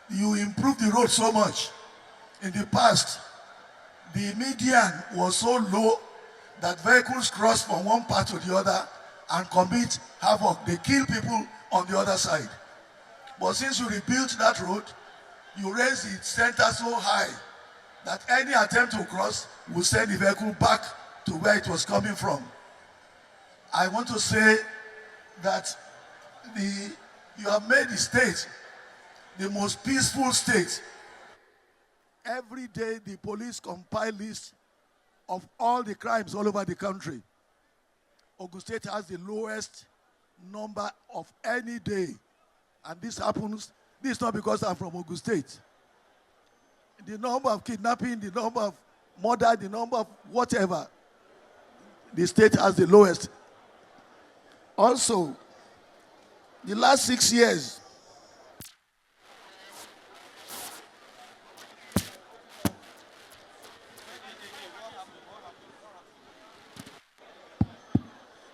you improved the road so much. In the past, the median was so low that vehicles cross from one part to the other and commit havoc. They kill people on the other side. But since you rebuilt that road, you raised the center so high that any attempt to cross will send the vehicle back to where it was coming from. I want to say that you have made the state the most peaceful state. Every day the police compile lists of all the crimes all over the country. Ogun State has the lowest number of any day. And this happens, this is not because I'm from Ogun State. The number of kidnapping, the number of murder, the number of whatever, the state has the lowest. Also, the last 6 years,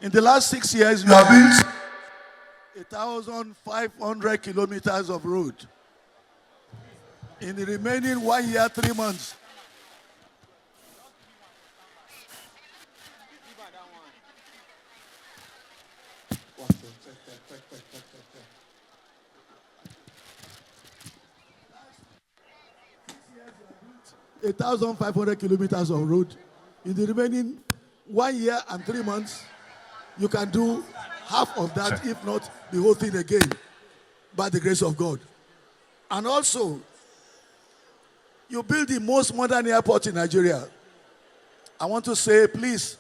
In the last 6 years, you have built 1,500 kilometers of road. In the remaining 1 year, 3 months, (1,500 kilometers of road. In the remaining 1 year and 3 months, you can do half of that, if not the whole thing again, by the grace of God. And also, you build the most modern airport in Nigeria. I want to say, please,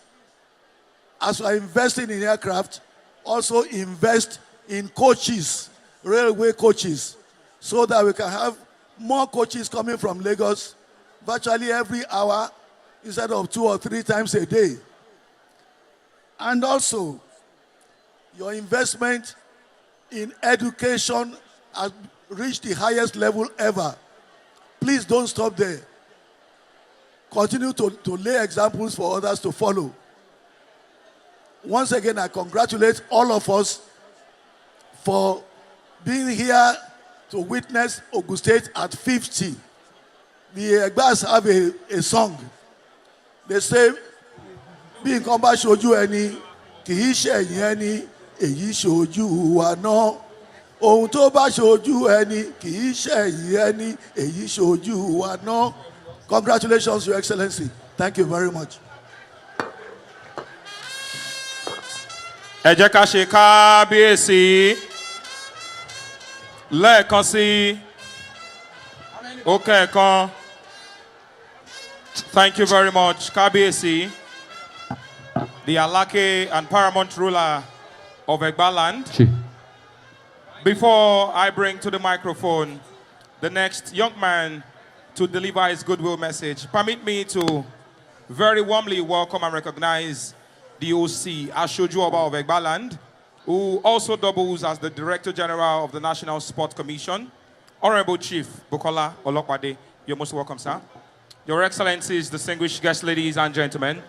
as you are investing in aircraft, also invest in coaches, railway coaches, so that we can have more coaches coming from Lagos virtually every hour instead of 2 or 3 times a day. And also, your investment in education has reached the highest level ever. Please don't stop there. Continue to lay examples for others to follow. Once again, I congratulate all of us for being here to witness Ogun State at 50. The Egbas have a song. They say, bí nǹkan bá ṣojú ẹni, kì í ṣẹ̀yìn ẹni, èyí ṣojú wa náà. Ohun tó bá ṣojú ẹni, kì í ṣẹ̀yìn ẹni, èyí ṣojú wa náà. Congratulations, Your Excellency. Thank you very much. Ẹ jẹ́ ká ṣe kábíyèsí lẹ́ẹ̀kan sí ó kẹ́ẹ̀kan. Thank you very much, Kábíyèsí, the Alake and paramount ruler of Egbaland. Before I bring to the microphone the next young man to deliver his goodwill message, permit me to very warmly welcome and recognize the OC, Aṣojú Ọba of Egbaland, who also doubles as the Director General of the National Sport Commission, Honorable Chief Bukola Olopade. You're most welcome, sir. Your Excellencies, distinguished guests, ladies and gentlemen.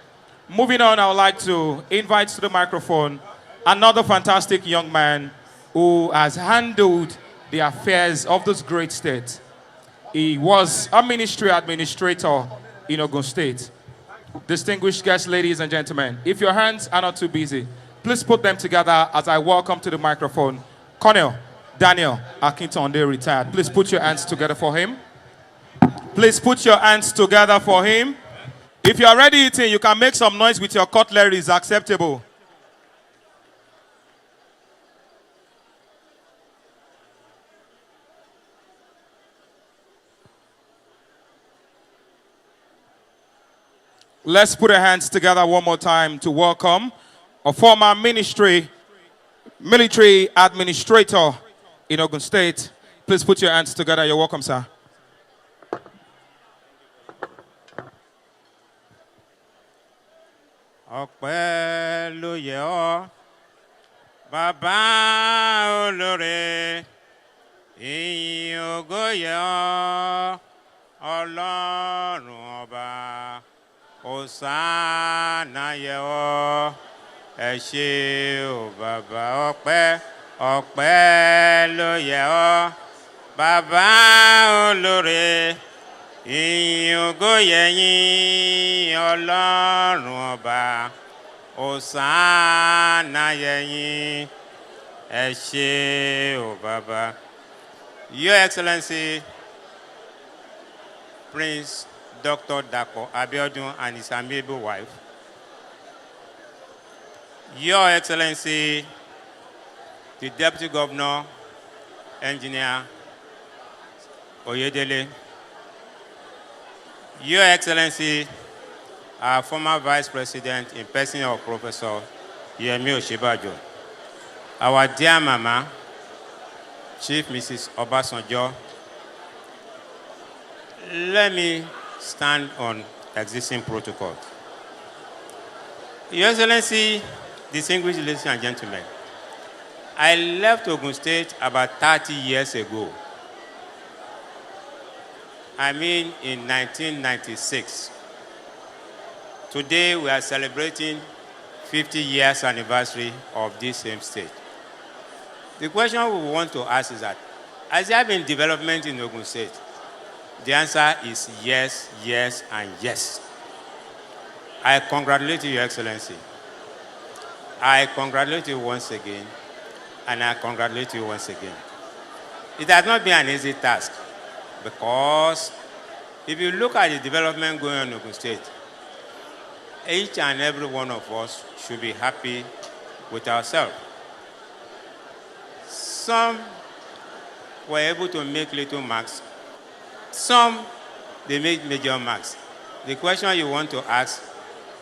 Moving on, I would like to invite to the microphone another fantastic young man who has handled the affairs of this great state. He was a ministry administrator in Ogun State. Distinguished guests, ladies and gentlemen, if your hands are not too busy, please put them together as I welcome to the microphone Colonel Daniel Akintonde, retired. Please put your hands together for him. Please put your hands together for him. If you are ready eating, you can make some noise with your cutlery. It's acceptable. Let's put our hands together one more time to welcome a former military administrator in Ogun State. Please put your hands together. You're welcome, sir. Ọpẹ́ ló yẹ ọ́, bàbá olóore, ìyìn ògo yẹ ọ́, Ọlọ́run ọba, Hòsánà yẹ ọ́, ẹ ṣé o bàbá. Ọpẹ́ ló yẹ ọ́, bàbá olóore, ìyìn ògo yẹ yín, Ọlọ́run ọba, Hòsánà yẹ yín, ẹ ṣé o bàbá. Your Excellency, Prince Dr. Dapo Abiodun and his amiable wife. Your Excellency, the Deputy Governor, Engineer Oyedele. Your Excellency, our former Vice President in person of Professor Yemi Oshibajo. Our dear Mama, Chief Mrs. Obasanjo. Let me stand on existing protocol. Your Excellency, distinguished ladies and gentlemen, I left Ogun State about 30 years ago. I mean in 1996. Today we are celebrating 50 years anniversary of this same state. The question we want to ask is that, has there been development in Ogun State? The answer is yes, yes, and yes. I congratulate you, Your Excellency. I congratulate you once again, and I congratulate you once again. It has not been an easy task, because if you look at the development going on in Ogun State, each and every one of us should be happy with ourselves. Some were able to make little marks. Some, they made major marks. The question you want to ask,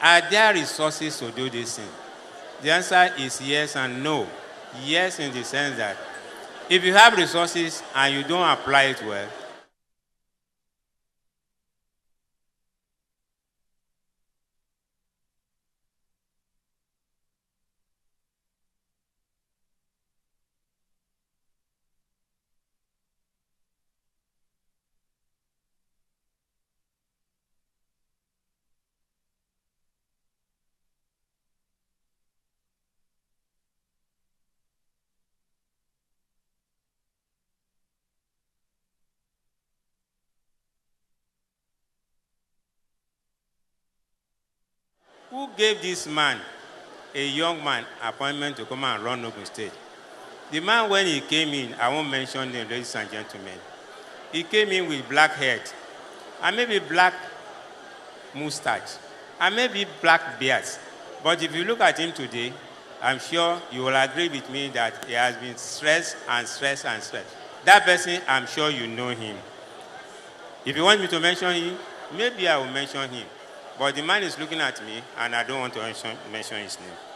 are there resources to do this thing? The answer is yes and no. Yes, in the sense that if you have resources and you don't apply it well, who gave this man, a young man, appointment to come and run Ogun State? The man, when he came in, I won't mention him, ladies and gentlemen, he came in with black hair, and maybe black mustache, and maybe black beards. But if you look at him today, I'm sure you will agree with me that he has been stressed and stressed and stressed. That person, I'm sure you know him. If you want me to mention him, maybe I will mention him. But the man is looking at me, and I don't want to mention his name.